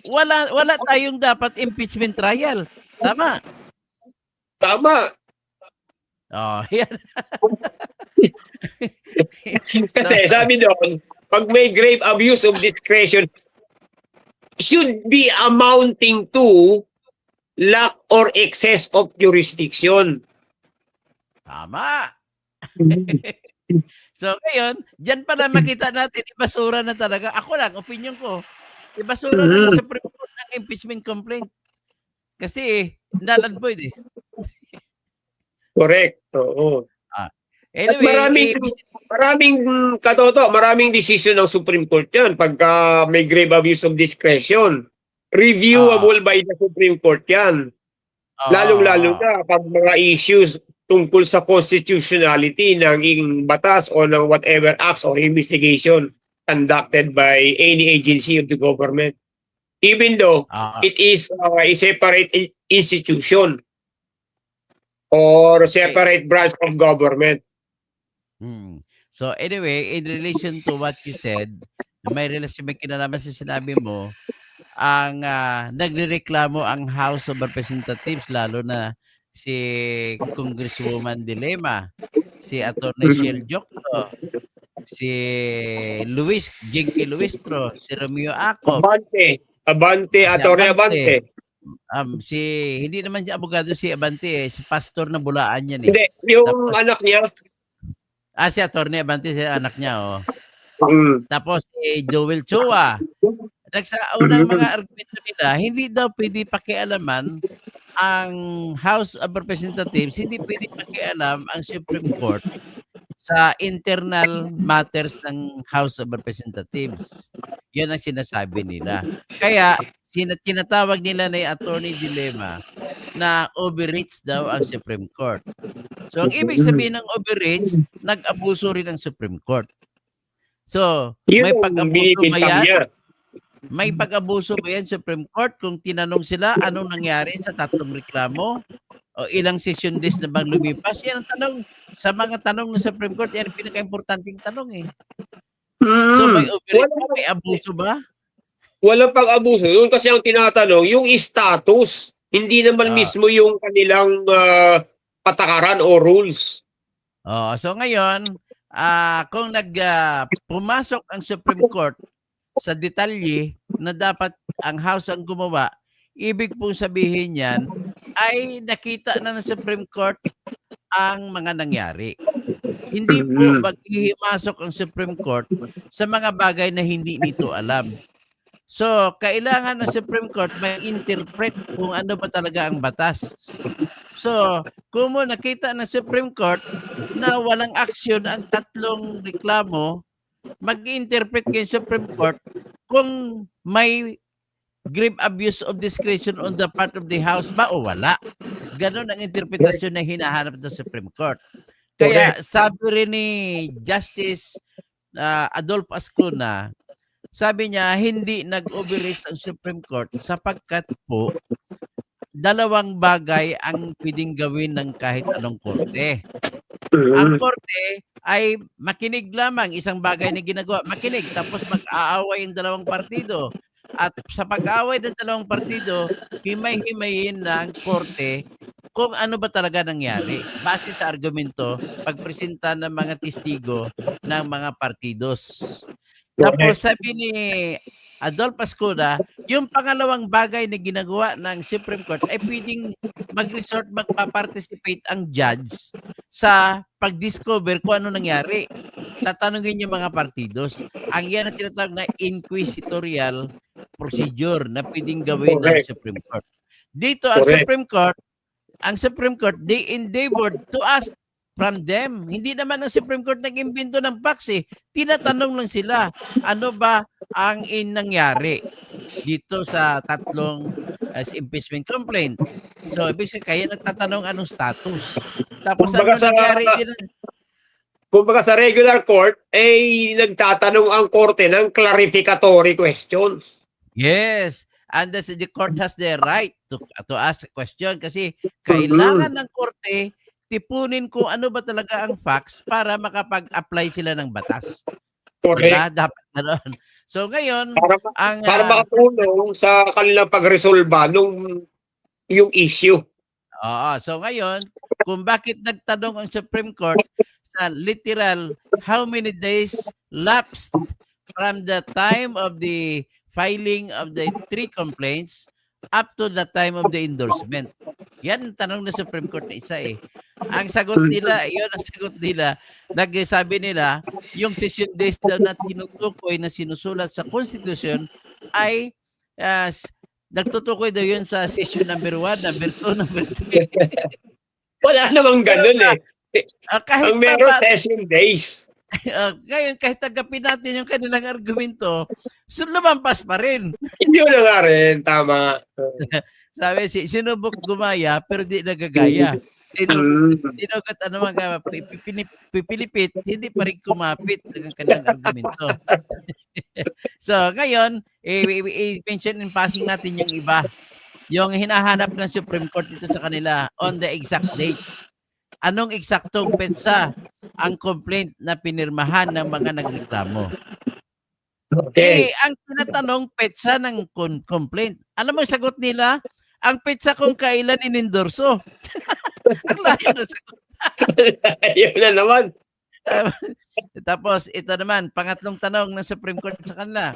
wala tayong dapat impeachment trial. Tama. Tama. Yan. Kasi sabi doon, pag may grave abuse of discretion, should be amounting to lack or excess of jurisdiction. Tama. So ngayon, diyan pala makita natin, ibasura na talaga. Ako lang, opinion ko. Ibasura na ng Supreme Court ang impeachment complaint. Kasi null and void eh. Correct. Oo. Anyway, maraming decision ng Supreme Court yan pagka may grave abuse of discretion. Reviewable by the Supreme Court yan. Lalong-lalo na pag mga issues tungkol sa constitutionality ng batas o ng whatever acts or investigation conducted by any agency of the government. Even though it is a separate institution or separate branch of government. So anyway, in relation to what you said, may relasyon, may kinalaman sa sinabi mo, ang nagrereklamo ang House of Representatives, lalo na si Congresswoman Dilema, si Attorney Shell Jokto, si Jinky Luistro, si Romeo Acop, Abante, Attorney Abante. Hindi naman siya abogado si Abante si pastor na Bulaan yan eh. Hindi, yung anak niya. Si Attorney Abante, si anak niya Tapos si Joel Chua. Unang mga argumento nila, hindi daw pwede pakialaman ang House of Representatives, hindi pwede pakialam ang Supreme Court sa internal matters ng House of Representatives. Yan ang sinasabi nila. Kaya tinatawag nila na yung Attorney Dilema na overreach daw ang Supreme Court. So ang ibig sabihin ng overreach, nag-abuso rin ang Supreme Court. So, may pag-abuso ba yan? May pag-abuso ba yan Supreme Court? Kung tinanong sila anong nangyari sa tatlong reklamo o ilang session days na bang lumipas, yan ang tanong. Sa mga tanong ng Supreme Court, yan ang pinaka-importanting tanong eh. So may overreach ba? May abuso ba? Walang pag-abuso. Yun kasi ang tinatanong, yung status, hindi naman mismo yung kanilang patakaran o rules. So ngayon, kung pumasok ang Supreme Court sa detalye na dapat ang House ang gumawa, ibig pong sabihin yan ay nakita na ng Supreme Court ang mga nangyari. Hindi po maghihimasok ang Supreme Court sa mga bagay na hindi nito alam. So, kailangan ng Supreme Court may interpret kung ano ba talaga ang batas. So, kung nakita ng Supreme Court na walang aksyon ang tatlong reklamo, mag-interpret kayo Supreme Court kung may grave abuse of discretion on the part of the House ba o wala. Ganon ang interpretasyon na hinahanap ng Supreme Court. Kaya sabi rin ni Justice Adolfo Ascuna, sabi niya hindi nag-overreach ang Supreme Court sapagkat po dalawang bagay ang pwedeng gawin ng kahit anong korte. Ang korte ay makinig lamang, isang bagay na ginagawa, makinig, tapos mag-aaway ang dalawang partido. At sa pag-aaway ng dalawang partido, himay-himayin ng korte kung ano ba talaga nangyari base sa argumento pagpresenta ng mga testigo ng mga partidos. Tapos sabi ni Adolfo Ascuda, yung pangalawang bagay na ginagawa ng Supreme Court ay pwedeng magpa-participate ang judge sa pag-discover kung ano nangyari. Tatanungin yung mga partidos. Ang yan ang tinatawag na inquisitorial procedure na pwedeng gawin ng Correct. Supreme Court. Dito, ang Supreme Court, they endeavored to ask from them. Hindi naman ang Supreme Court nag-imbento ng facts eh. Tinatanong lang sila, ano ba ang nangyari dito sa tatlong impeachment complaint. So, ibig sabihin, kaya nagtatanong anong status. Tapos ano nangyari din? Kumbaga sa regular court, nagtatanong ang korte ng clarificatory questions. Yes. And the court has the right to ask a question kasi kailangan ng korte tipunin kung ano ba talaga ang facts para makapag-apply sila ng batas. Correct. Diba? Dapat ganoon. So ngayon, para makatulong sa kanilang pagresolba yung issue. So ngayon, kung bakit nagtanong ang Supreme Court sa literal how many days lapsed from the time of the filing of the 3 complaints up to the time of the endorsement. Yan ang tanong ng Supreme Court na isa eh. Ang sagot nila, nagsabi nila, yung session days daw na tinutukoy na sinusulat sa Constitution ay nagtutukoy daw yun sa session number 1, number 2, number 3. Wala namang ganun eh. Kahit ang meron session days. Ngayon, kahit tagapin natin yung kanilang argumento, lumampas pa rin. Yun na nga rin, tama. Sabi, sinubok gumaya, pero di nagagaya. Sinugat mga pipilipit, hindi pa rin kumapit ang kanilang argumento. So, ngayon, i-mention in passing natin yung iba. Yung hinahanap ng Supreme Court dito sa kanila on the exact dates. Anong eksaktong petsa ang complaint na pinirmahan ng mga nagreklamo? Okay. Ang tinatanong petsa ng complaint. Alam mo sagot nila? Ang petsa kung kailan inendorso. Ang layo na sagot. Ayun na naman. Tapos ito naman, pangatlong tanong ng Supreme Court sa kanila.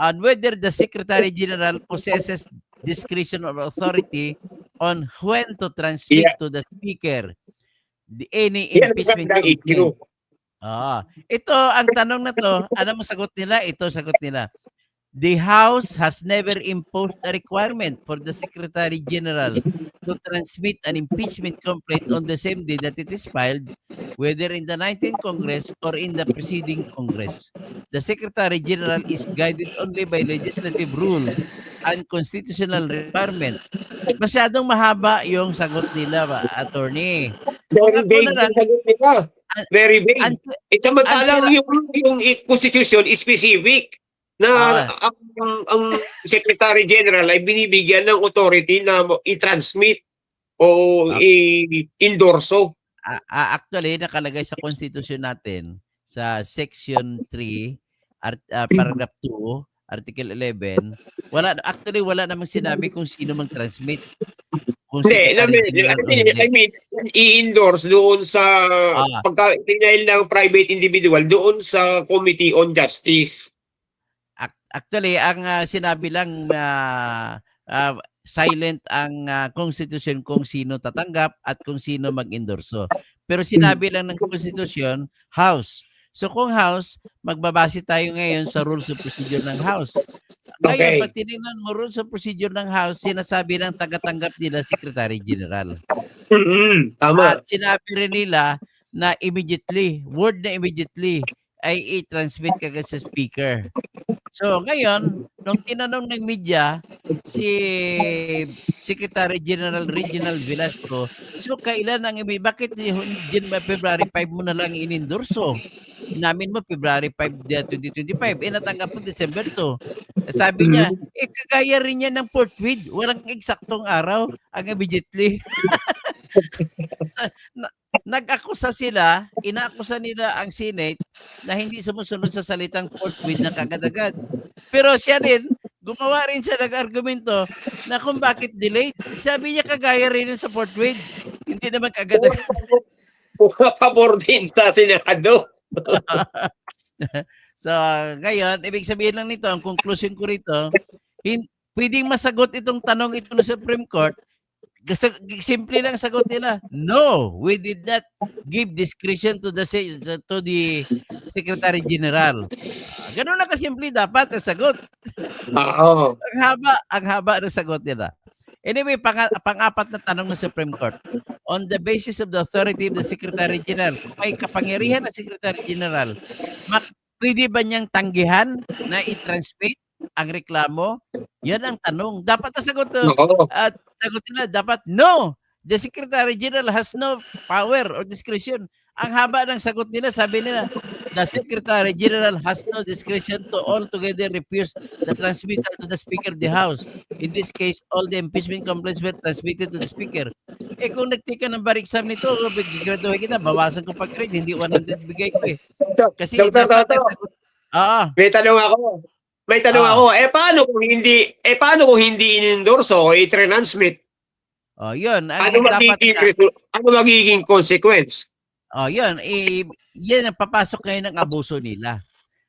On whether the Secretary General possesses discretion or authority on when to transmit to the Speaker any impeachment complaint. Ito, ang tanong na to, alam mo sagot nila? Ito sagot nila. The House has never imposed a requirement for the Secretary General to transmit an impeachment complaint on the same day that it is filed, whether in the 19th Congress or in the preceding Congress. The Secretary General is guided only by legislative rules and constitutional requirement. Masyadong mahaba yung sagot nila, attorney. Very vague yung sagot nila. Very vague. Samantalang yung Constitution is specific na ang Secretary General ay binibigyan ng authority na i-transmit o i-endorso. Actually, nakalagay sa Constitution natin sa Section 3, Paragraph 2, Article 11, wala namang sinabi kung sino mag-transmit. I mean, i-endorse doon sa pagka-denial ng private individual doon sa Committee on Justice. Actually, ang sinabi lang silent ang Constitution kung sino tatanggap at kung sino mag-endorso. Pero sinabi lang ng Constitution, House. So kung House, magbabase tayo ngayon sa Rules of Procedure ng House. Ngayon, pag tinignan mo Rules of Procedure ng House, sinasabi ng tagatanggap nila Secretary General. Tama. At sinabi rin nila na immediately, word na immediately, ay i-transmit kagad sa speaker. So ngayon, nung tinanong ng media si Secretary General Reginald Velasco, so kailan ang bakit February 5 mo na lang inendorso? Namin mo February 5, 2025. Natanggap mo December 2. Sabi niya, kagaya rin niya ng forthwith. Walang eksaktong araw ang immediately. Nag-akusa sila, inaakusa nila ang Senate na hindi sumusunod sa salitang forthwith na kagad-agad. Pero siya rin, gumawa rin siya ng argumento na kung bakit delayed. Sabi niya kagaya rin ng sa Fort Wayne. Hindi naman kagad. Pabor din sa Senado. So, ngayon, ibig sabihin lang nito, ang conclusion ko rito, pwedeng masagot itong tanong ito ng Supreme Court. Simple lang sagot nila. No, we did not give discretion to the Secretary General. Ganun lang kasimple dapat ang sagot. Oo. Ang haba ng sagot nila. Anyway, pang-apat na tanong ng Supreme Court. On the basis of the authority of the Secretary General, kung may kapangyarihan ng Secretary General, pwede ba niyang tanggihan na i-transmit ang reklamo? Yan ang tanong. Dapat ang sagot at sagot nila dapat no. The Secretary General has no power or discretion. Ang haba ng sagot nila, sabi nila, the Secretary General has no discretion to altogether refuse the transmittal to the Speaker of the House. In this case, all the impeachment complaints were transmitted to the Speaker. Eh kung nagtika ng bar exam nito, graduate kita, bawasan ko pag-grade, hindi 100 bigay ko eh. Kasi Dr. Toto, may tanong ako. Paano kung hindi in-endorse o i-transmit? Yun. Ano magiging consequence? Yun. Yan ang papasok ngayon ng abuso nila.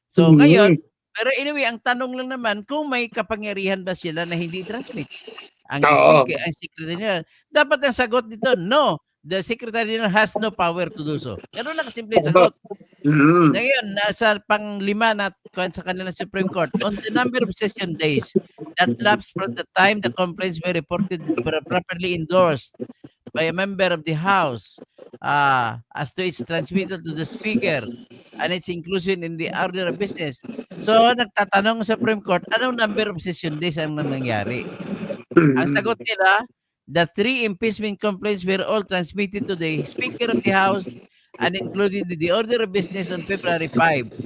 So, ngayon, pero anyway, ang tanong lang naman, kung may kapangyarihan ba sila na hindi transmit? Ang Secretary General. Dapat ang sagot dito, no. The Secretary General has no power to do so. Ganun lang kasimple sagot. Ngayon, nasa pang-5 na sa kanilang Supreme Court, on the number of session days that lapsed from the time the complaints were reported properly endorsed by a member of the House as to its transmittal to the Speaker and its inclusion in the order of business. So, nagtatanong sa Supreme Court, anong number of session days ang nangyari? Ang sagot nila, the 3 impeachment complaints were all transmitted to the Speaker of the House and included in the order of business on February 5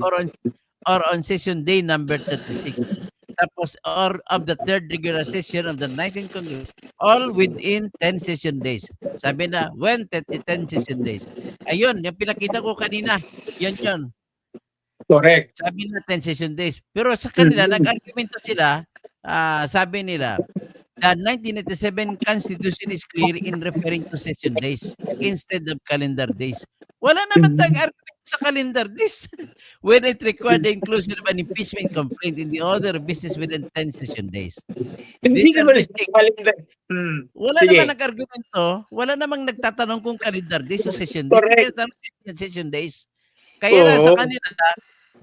or on session day number 36. Tapos, or of the 3rd regular session of the 19th Congress, all within 10 session days. Sabi na, when 10 session days. Ayun, yung pinakita ko kanina, yun. Correct. Sabi na 10 session days. Pero sa kanila, nag-argumento sila, sabi nila, the 1987 Constitution is clear in referring to session days instead of calendar days. Wala naman tayong argument sa calendar days when it required the inclusion of an impeachment complaint in the order of business within 10 session days. Hindi naman calendar. Wala naman nag-argumento, wala namang nagtatanong kung calendar days o session days. Correct. Session days. Kaya na sa kanila,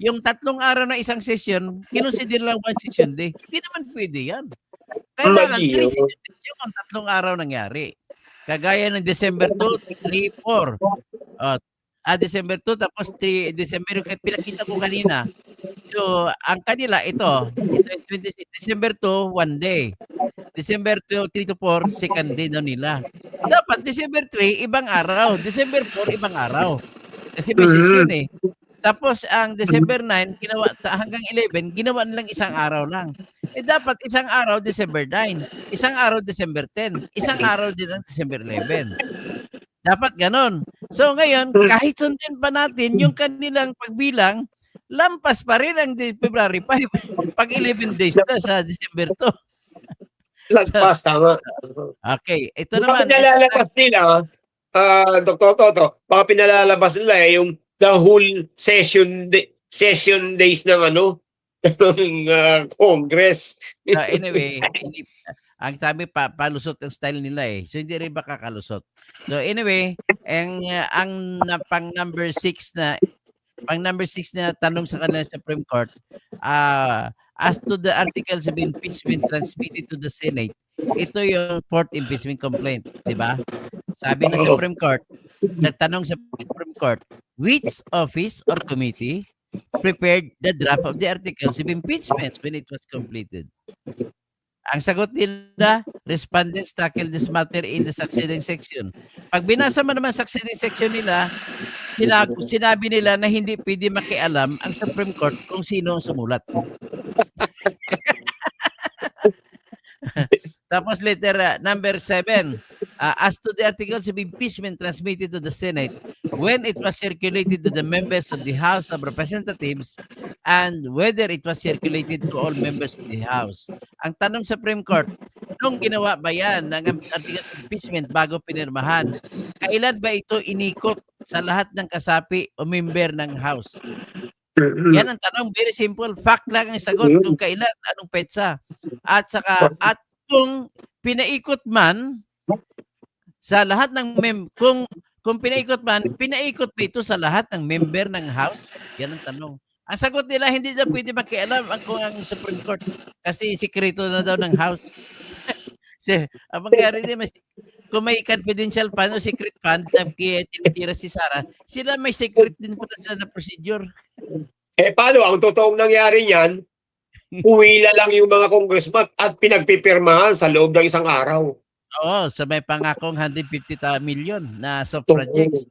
yung 3 araw na isang session, kinonsider lang 1 session day. Hindi naman pwede yan. Kailangan 3 session days yung 3 araw nangyari. Kagaya ng December 2, 3, 4. December 2 tapos December yung pinakita ko kanina. So, ang kanila ito 26 December 2, 1 day. December 2, 3 to 4, second day daw nila. Dapat December 3, ibang araw. December 4, ibang araw. Kasi may session eh. Tapos ang December 9, ginawa hanggang 11, ginawa nilang isang araw lang. Dapat isang araw December 9, isang araw December 10, isang araw din ang December 11. Dapat ganon. So ngayon, kahit sundin pa natin yung kanilang pagbilang, lampas pa rin ang February 5 pag 11 days na sa December 2. Lagpas, tama. Okay, ito naman. Pinalalabas nila, Dr. Toto, baka pinalalabas nila yung the whole session days ng Congress. Anyway, ang sabi palusot ang style nila eh. So hindi rin baka kalusot. So anyway, ang pang number 6 na tanong sa kanila sa Supreme Court, as to the articles of impeachment transmitted to the Senate, ito yung 4th impeachment complaint, di ba? Sabi ng Supreme Court, nagtanong sa Supreme Court, which office or committee prepared the draft of the articles of impeachment when it was completed? Ang sagot nila, respondents tackle this matter in the succeeding section. Pag binasa mo naman succeeding section nila, sinabi nila na hindi pwede makialam ang Supreme Court kung sino ang sumulat. Tapos letter number 7, as to the articles of impeachment transmitted to the Senate when it was circulated to the members of the House of Representatives and whether it was circulated to all members of the House. Ang tanong sa Supreme Court, nung ginawa ba yan ng articles of impeachment bago pinirmahan, kailan ba ito inikot sa lahat ng kasapi o member ng House? Yan ang tanong, very simple. Fact lang ang sagot kung kailan, anong petsa. At saka, at kung pinaikot man sa lahat ng kung pinaikot man, pinaikot ba ito sa lahat ng member ng House? Yan ang tanong. Ang sagot nila, hindi na pwede makialam ang Supreme Court kasi sikreto na daw ng House. Ang mangyari din, kung may confidential fund o secret fund na tinitira si Sara, sila may secret din po na procedure. Eh paano? Ang totoong nangyari niyan, uwila lang yung mga congressman at pinagpipirmahan sa loob ng isang araw. Oo, sa may pangakong 150 million na soft projects.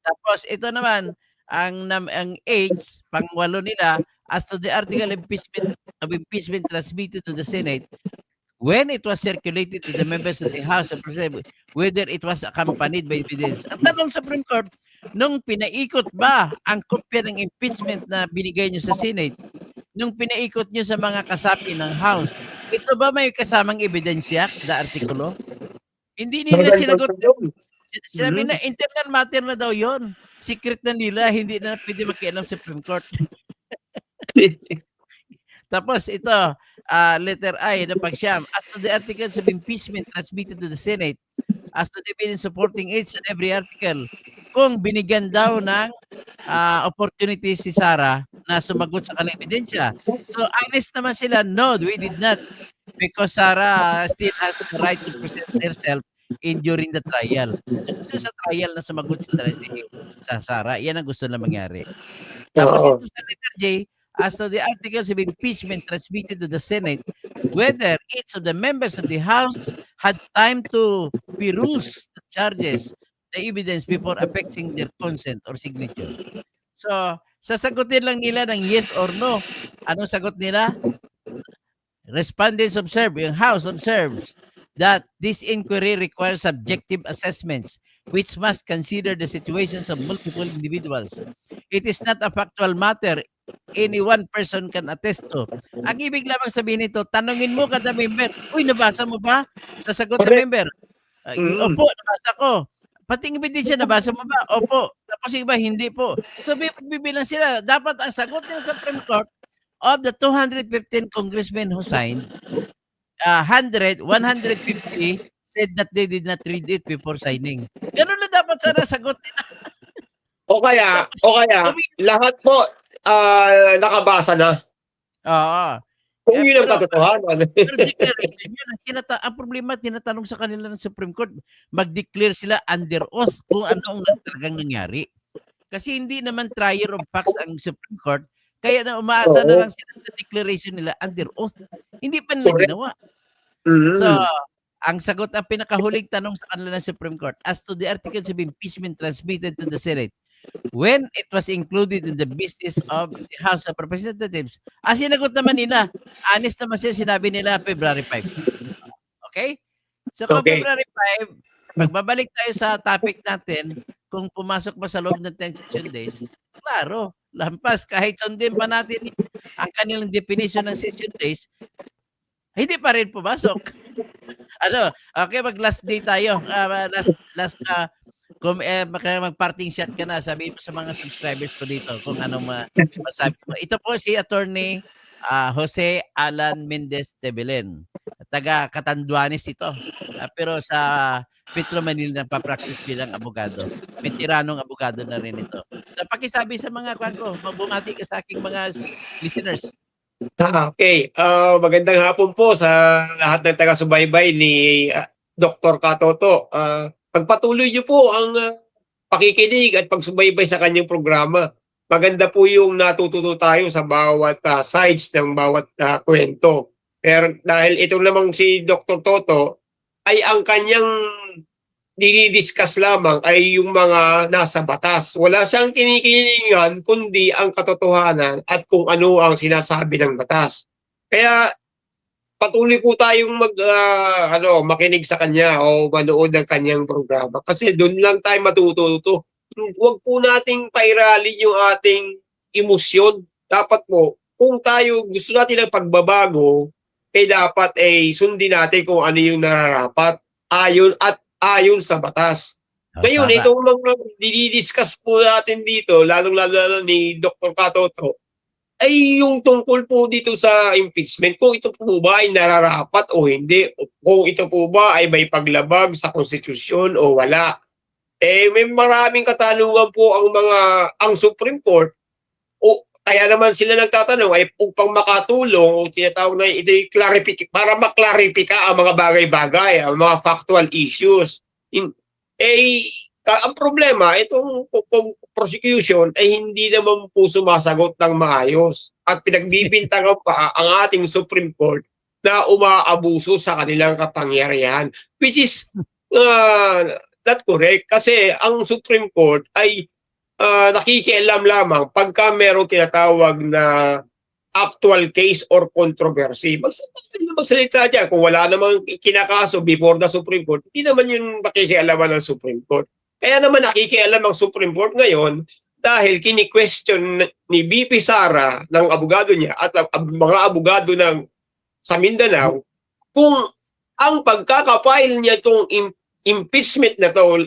Tapos ito naman, ang age, pang-walo nila, as to the article of impeachment transmitted to the Senate, when it was circulated to the members of the House of Representatives, whether it was accompanied by evidence. Ang tanong sa Supreme Court, nung pinaikot ba ang kopya ng impeachment na binigay nyo sa Senate, nung pinaikot nyo sa mga kasapi ng House, ito ba may kasamang ebidensya na artikulo? Hindi nila sinagot. Sinabi na internal matter na daw yon. Secret na nila, hindi na pwede makialam sa Supreme Court. Tapos ito, letter I na pagsyam. As to the articles of impeachment transmitted to the Senate, as to the evidence supporting each and every article, kung binigyan daw ng opportunity si Sara na sumagot sa kanilang ebidensya. So honest naman sila, no, we did not. Because Sara still has the right to present herself during the trial. Gusto sa trial na sumagot sa Sara, yan ang gusto na mangyari. Tapos ito sa letter J, as to the articles of impeachment transmitted to the Senate, whether each of the members of the House had time to peruse the charges, the evidence before affixing their consent or signature. So, sasagutin lang nila ng yes or no. Anong sagot nila? Respondents observe, yung House observes that this inquiry requires subjective assessments which must consider the situations of multiple individuals. It is not a factual matter any one person can attest to. Ang ibig lamang sabihin nito, tanungin mo kada member, uy, nabasa mo ba? Sasagot ng member, opo, nabasa ko. Pati yung ebidensya, nabasa mo ba? Opo. Tapos iba, hindi po. So, bibilang sila. Dapat ang sagot nila sa Supreme Court, of the 215 congressmen who signed, 150 said that they did not read it before signing. Ganun na dapat sana sagot nila. O kaya, lahat po nakabasa na. Oo. Kung yun ang katotohanan. Pero declaration yun. Ang problema, tinatanong sa kanila ng Supreme Court, mag-declare sila under oath kung ano ang talagang nangyari. Kasi hindi naman trier of facts ang Supreme Court, kaya na umaasa na lang sila sa declaration nila under oath. Hindi pa nila ginawa. So, ang sagot, ang pinakahuling tanong sa kanila ng Supreme Court, as to the articles of impeachment transmitted to the Senate, when it was included in the business of the House of Representatives, sinagot naman nila, honest naman siya, sinabi nila February 5. Okay? So, kung February 5, magbabalik tayo sa topic natin, kung pumasok ba sa loob ng 10 session days, klaro, lampas, kahit sundin pa natin ang kanilang definition ng session days, hindi pa rin pumasok. Okay, mag-last day tayo. Kung mag-parting shot ka na, sabihin mo sa mga subscribers ko dito kung anong masabi mo. Ito po si Attorney Jose Alan Mendez Tebelen. Taga Catanduanes ito. Pero sa Petro Manila nagpa-practice bilang abogado. Veteranong abogado na rin ito. So pakisabi sa mga kwento, bumati ka sa aking mga listeners. Okay. Magandang hapon po sa lahat ng taga-subaybay ni Dr. Katoto. Pagpatuloy niyo po ang pakikinig at pagsubaybay sa kanyang programa. Maganda po yung natututo tayo sa bawat sides ng bawat kwento. Pero dahil ito namang si Dr. Toto ay ang kanyang dinidiscuss lamang ay yung mga nasa batas. Wala siyang kinikilingan kundi ang katotohanan at kung ano ang sinasabi ng batas. Kaya patuloy po tayong makinig sa kanya o manood ng kanyang programa kasi doon lang tayo matututo. Huwag po nating pairalin yung ating emosyon dapat po, kung tayo gusto natin ng pagbabago, dapat sundin natin kung ano yung nararapat ayon sa batas. Ngayon, Tama. itong mga dinidiscuss po natin dito, lalong-lalo ni Dr. Katoto, ay yung tungkol po dito sa impeachment, kung ito po ba ay nararapat o hindi, kung ito po ba ay may paglabag sa konstitusyon o wala. May maraming katanungan po ang Supreme Court, o kaya naman sila nagtatanong ay upang makatulong o tinatawag na ito para maklaripika ang mga bagay-bagay, ang mga factual issues. Ang problema, itong prosecution ay hindi naman po sumasagot ng maayos at pinagbibintangan pa ang ating Supreme Court na umaabuso sa kanilang kapangyarihan, which is not correct, kasi ang Supreme Court ay nakikialam lamang pagka merong tinatawag na actual case or controversy. Magsalita dyan. Kung wala namang kinakaso before the Supreme Court, hindi naman yun makikialaman ng Supreme Court. Kaya naman nakikialam ang Supreme Court ngayon dahil kini-question ni BP Sara ng abogado niya at mga abogado sa Mindanao kung ang pagkakapile niya itong impeachment na to,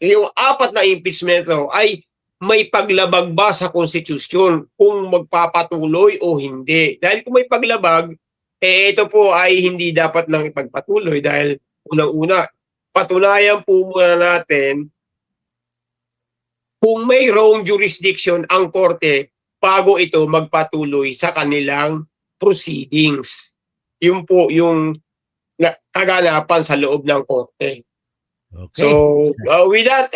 yung 4 na impeachment na to, ay may paglabag ba sa konstitusyon kung magpapatuloy o hindi. Dahil kung may paglabag, ito po ay hindi dapat nang ipagpatuloy dahil unang-una, patunayan po muna natin kung may wrong jurisdiction ang korte bago ito magpatuloy sa kanilang proceedings. Yun po yung kaganapan sa loob ng korte. Okay. So, with that,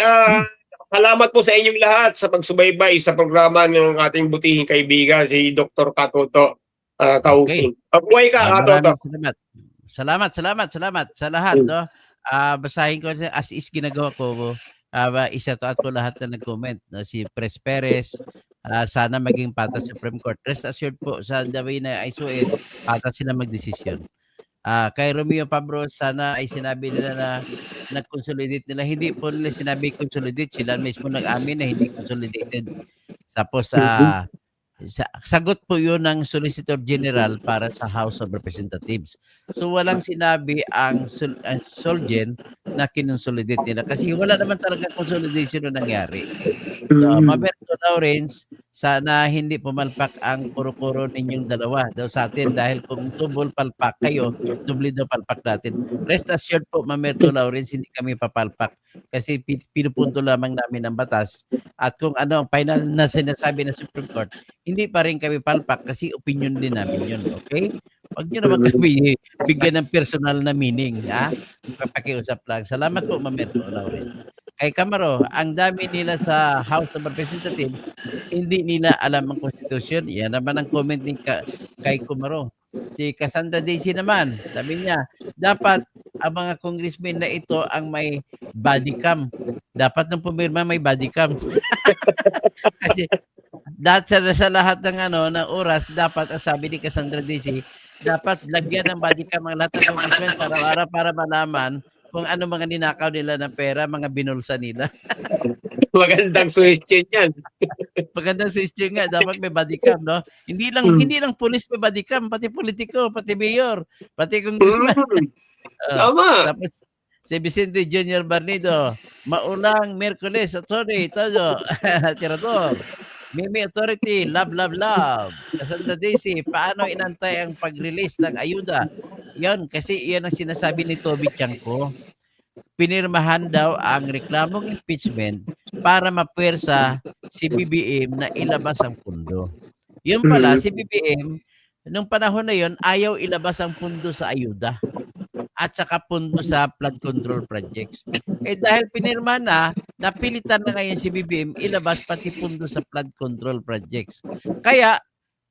salamat po sa inyong lahat sa pagsubaybay sa programa ng ating butihing kaibigan, si Dr. Katoto Kausing. Buhay ka, Katoto. Salamat sa lahat. No? Basahin ko, as is ginagawa ko, isa to at ko lahat na nag-comment. No? Si Pres Perez, sana maging patas Supreme Court. Rest assured po, sa the way na isuit, patas sila magdesisyon. Kay Romeo Pabro, sana ay sinabi nila na nag-consolidate nila. Hindi po nila sinabi consolidate. Sila mismo nag-amin na hindi consolidated. Tapos, sagot po yun ng Solicitor General para sa House of Representatives. So, walang sinabi ang Solgen na kinonsolidate nila. Kasi wala naman talaga consolidation na nangyari. So, Mamerto Lawrence, sana hindi pumalpak ang kuro-kuro ninyong dalawa daw sa atin dahil kung double palpak kayo, double daw palpak natin. Rest assured po, Mamerto Lawrence, hindi kami papalpak kasi pinupunto lamang namin ang batas at kung ano ang final na sinasabi ng Supreme Court, hindi pa rin kami palpak kasi opinion din namin yun, okay? Huwag nyo naman kami bigyan ng personal na meaning, ha? Papakiusap lang. Salamat po, Mamerto Lawrence. Kay Camaro, ang dami nila sa House of Representatives, hindi nila alam ang Constitution. Yan naman ang comment ni kay Camaro. Si Cassandra Daisy naman, sabi niya, dapat ang mga congressmen na ito ang may body cam. Dapat nung pumirma may body cam. Kasi sa lahat ng oras, dapat ang sabi ni Cassandra Daisy, dapat lagyan ng body cam ang lahat ng congressmen para malaman kung ano mga ninakaw nila ng pera, mga binulsa nila. Magandang suggestion yan. Magandang suggestion nga, dapat may body cam, no? Hindi lang police may body cam, pati politiko, pati mayor, pati congressman. Tama. Tapos si Vicente Junior Barnido, maulang Merkules, attorney, todo, tirador. Mimi Authority, love. Cassandra Daisy, paano inantay ang pag-release ng ayuda? Yan, kasi yan ang sinasabi ni Toby Tiangco. Pinirmahan daw ang reklamong impeachment para mapuwersa si BBM na ilabas ang pundo. Yun pala, si BBM, nung panahon na yon ayaw ilabas ang pundo sa ayuda at saka pundo sa flood control projects. Dahil pinirma na, napilitan na ngayon si BBM ilabas pati pundo sa flood control projects. Kaya,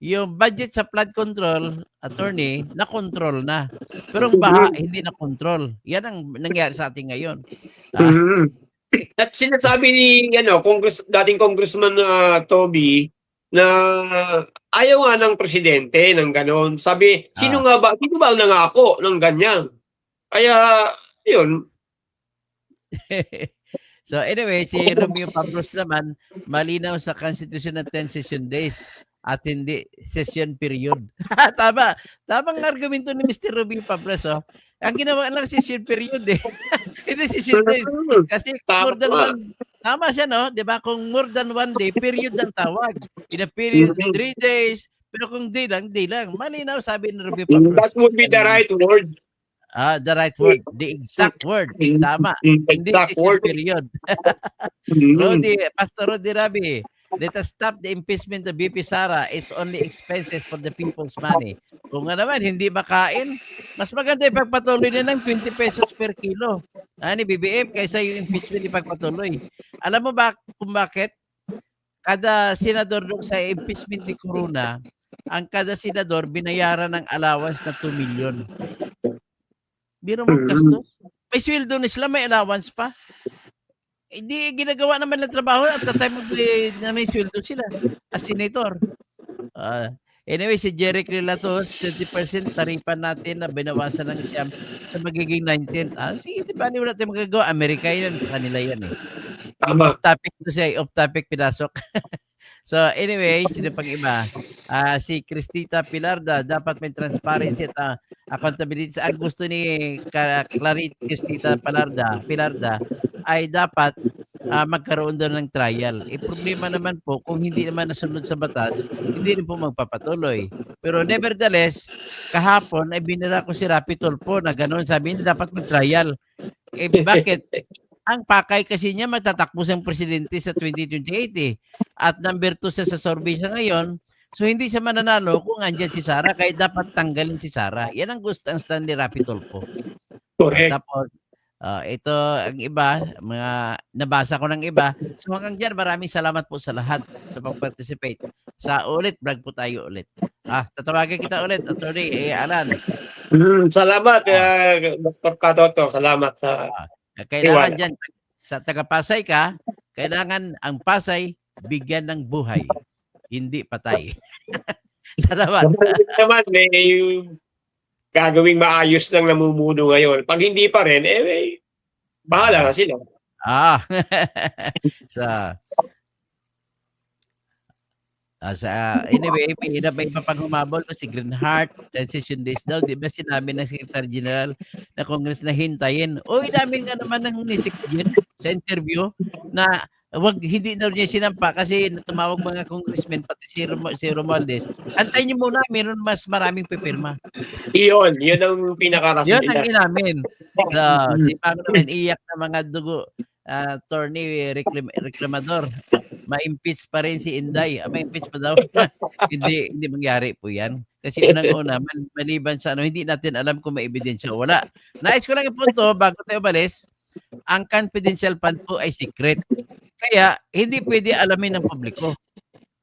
yung budget sa flood control, attorney, na-control na. Pero ang baha, hindi na-control. Yan ang nangyari sa atin ngayon. At sinasabi ni dating Congressman Toby na ayaw nga ng presidente ng ganon. Sabi, sino ba ang nangako ng ganyan? Kaya, yun. So anyway, si Romeo Pablos naman, malinaw sa Constitution ng 10 session days. at hindi session period. Tama. Tamang argumento ni Mr. Ruby Pablas. Oh. Ang ginawa lang session period eh. Hindi session days. Kasi more than Tama. one, tama siya no? Di ba? Kung more than one day, period ang tawag. In a period, 3 days. Pero kung day lang, day lang. Malinaw sabi ni Ruby Pablas. That would be the right word. The right word. The exact word. Tama. Hindi Exact session word. period. Pastor Rodi Rabi, let us stop the impeachment of BP Sara. It's only expenses for the people's money. Kung nga naman, hindi makain, mas maganda ipagpatuloy na ng 20 pesos per kilo. Ni BBM kaysa yung impeachment ipagpatuloy. Alam mo ba kung bakit? Kada senador doon sa impeachment ni Corona, ang kada senador binayaran ng allowance na 2 million. Biro mo gastos. May sweldo na sila, may allowance pa. Hindi ginagawa naman ng trabaho at the time na may sweldo sila as senator. Anyway, si Jeric Relatos, 30% taripan natin na binawasan ng siyam sa magiging 19. Sige, di ba? Hindi wala tayo magagawa. Amerika yan, sa kanila yan eh. Tama. Off topic pinasok. So anyway, sino pang iba? Si Cristita Pilarda, dapat may transparency at accountability. Ang gusto ni Clarit Cristita Pilarda ay dapat magkaroon doon ng trial. Problema naman po, kung hindi naman nasunod sa batas, hindi rin po magpapatuloy. Pero nevertheless, kahapon ay binira ko si Rapi Tulfo na gano'n, sabi niya dapat mag-trial. Bakit? Ang pakay kasi niya magtatakbo siyang presidente sa 2028 eh. At number 2 siya sa survey siya ngayon. So hindi siya mananalo kung andyan si Sara, kaya dapat tanggalin si Sara. Yan ang gusto ang stand ni Rapi Tulfo. Correct. Tapos ito ang iba, mga nabasa ko ng iba. So hanggang dyan, maraming salamat po sa lahat sa pag-participate. Sa ulit, vlog po tayo ulit. Tatawagan kita ulit, Attorney Alan. Salamat, Dr. Katoto. Salamat sa kailangan dyan, sa taga-Pasay ka, kailangan ang Pasay bigyan ng buhay, hindi patay. Salamat. Naman, may gagawing maayos ng namumuno ngayon. Pag hindi pa rin, bahala na sila. Anyway, may iba pang humabol si Greenheart, transition days daw. Di ba sinabi ng Secretary General na Congress na hintayin? Inamin nga naman ng ni 6 Gen sa interview na hindi daw niya sinampa kasi tumawag mga congressmen, pati si Romualdez. Antayin niyo muna, meron mas maraming pipirma. Yun ang pinakarason nila. Yun ang inamin. Si Pango naman iyak na mga dugo. Attorney reklamador. Ma-impeach pa rin si Inday. Ma-impeach pa daw. hindi mangyari po yan. Kasi unang-una, maliban sa hindi natin alam kung may ebidensya o wala. Nais ko lang ipunto, bago tayo balis, ang confidential fund po ay secret. Kaya, hindi pwede alamin ng publiko.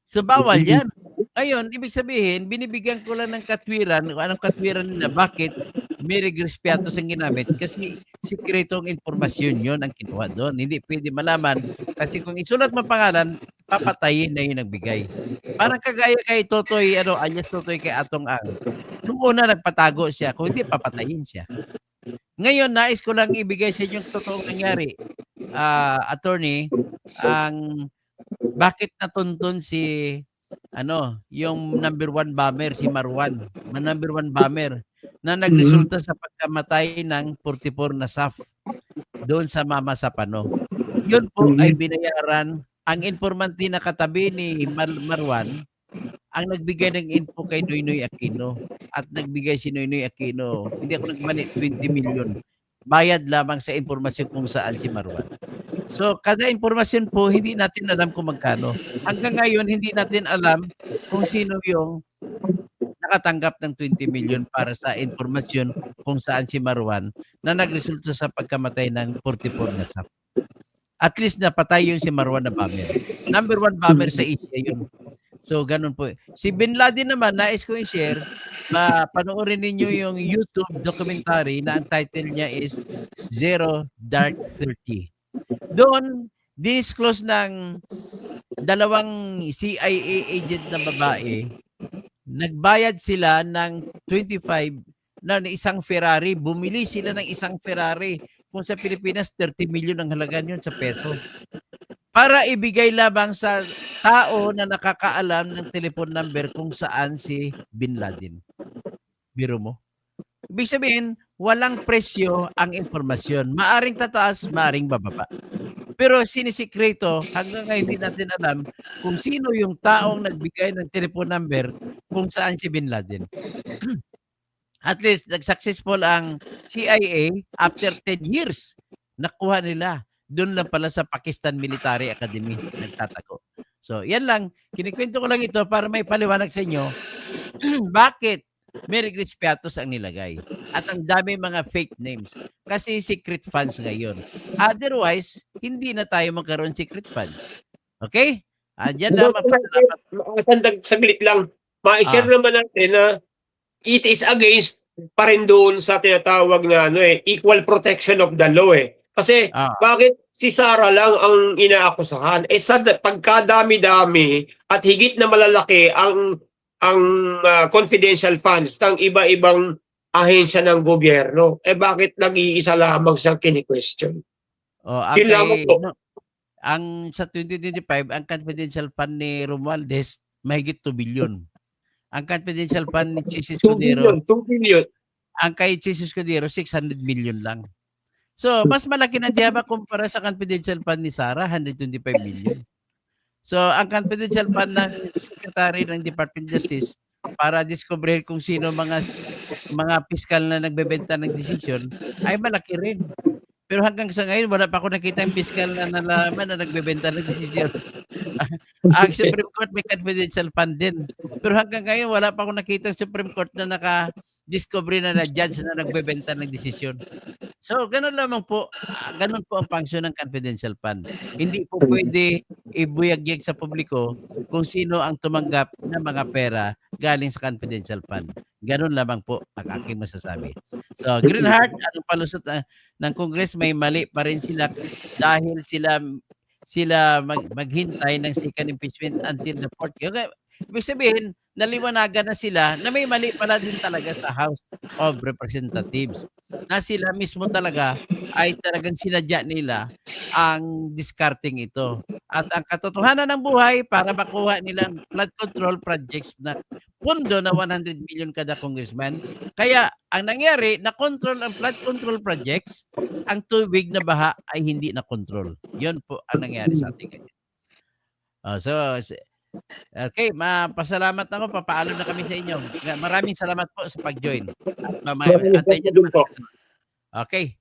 So, bawal yan. Ngayon, ibig sabihin, binibigyan ko lang ng katwiran, anong katwiran nila, bakit may regrespiatos ang ginamit? Kasi sikretong informasyon yun ang kinuha doon. Hindi pwede malaman. Kasi kung isulat mo pangalan, papatayin na yun nagbigay. Parang kagaya kay Totoy, alias Totoy kay Atong Ang. Nung una, nagpatago siya. Kung hindi, papatayin siya. Ngayon, nais ko lang ibigay sa inyo yung totoong nangyari. Attorney, ang bakit natuntun si yung number 1 bomber, si Marwan, number 1 bomber, na nagresulta sa pagkamatay ng 44 na SAF doon sa Mama Sapano. Yun po ay binayaran. Ang informante na katabi ni Marwan, ang nagbigay ng info kay Noynoy Aquino. At nagbigay si Noynoy Aquino, hindi ako nagmali, 20 million. Bayad lamang sa informasyon kung saan si Marwan. So, kada informasyon po, hindi natin alam kung magkano. Hanggang ngayon, hindi natin alam kung sino yung nakatanggap ng 20 million para sa informasyon kung saan si Marwan na nagresulta sa pagkamatay ng 44 na SAF. At least napatay yung si Marwan na bomber. Number 1 bomber sa Asia yun. So, ganun po. Si Bin Laden naman, nais ko i-share, panoorin ninyo yung YouTube documentary na ang title niya is Zero Dark 30. Doon, disclose ng 2 CIA agent na babae, nagbayad sila ng 25 na isang Ferrari. Bumili sila ng isang Ferrari. Kung sa Pilipinas, 30 million ang halaga yun sa peso. para ibigay lamang sa tao na nakakaalam ng telephone number kung saan si Bin Laden. Biro mo. Ibig sabihin, walang presyo ang impormasyon. Maaring tataas, maaring bababa. Pero sinisikreto, hanggang ngayon hindi natin alam kung sino yung taong nagbigay ng telephone number kung saan si Bin Laden. At least, nag-successful ang CIA after 10 years. Nakuha nila. Doon lang pala sa Pakistan Military Academy nagtatago. So, yan lang. Kinikwento ko lang ito para may paliwanag sa inyo bakit Merry Crispiatus ang nilagay. At ang dami mga fake names. Kasi secret funds ngayon. Otherwise, hindi na tayo magkaroon secret funds. Okay? Diyan lamang. Saglit lang. Ma-share naman natin na it is against pa rin doon sa tinatawag na equal protection of the law Kasi bakit si Sara lang ang inaakusahan? Sa pagkadami-dami at higit na malalaki ang confidential funds ng iba-ibang ahensya ng gobyerno, bakit nag-iisa lamang siyang kini-question? Yun lamang po. Ang sa 2025, ang confidential fund ni Romualdez, mahigit 2 billion. Ang confidential fund ni Chis Escudero, 2 billion. Ang kay Chis Escudero, 600 million lang. So, mas malaki na Java kumpara sa confidential fund ni Sara, 125 million. So, ang confidential fund ng Secretary ng Department of Justice para discover kung sino mga piskal na nagbebenta ng desisyon ay malaki rin. Pero hanggang sa ngayon, wala pa ako nakita yung piskal na nalaman na nagbebenta ng desisyon. Ang Supreme Court may confidential fund din. Pero hanggang ngayon, wala pa ako nakita yung Supreme Court na naka-discover na judge na nagbebenta ng desisyon. So, ganun lamang po. Ganun po ang function ng confidential fund. Hindi po pwede ibuyagyag sa publiko kung sino ang tumanggap ng mga pera galing sa confidential fund. Ganun lamang po ang aking masasabi. So, Greenheart, anong palusot ng Congress, may mali pa rin sila dahil sila maghintay ng second impeachment until the fourth. Okay. Ibig sabihin, naliwanagan na sila na may mali pala din talaga sa House of Representatives. Na sila mismo talaga ay talagang sinadya nila ang discarding ito. At ang katotohanan ng buhay para makuha nilang flood control projects na pondo na 100 million kada congressman. Kaya ang nangyari, na-control ang flood control projects, ang tubig na baha ay hindi na-control. Yun po ang nangyari sa ating ngayon. Okay, pasalamat ako. Papaalam na kami sa inyo. Maraming salamat po sa pag-join. At antayin niyo naman. Okay.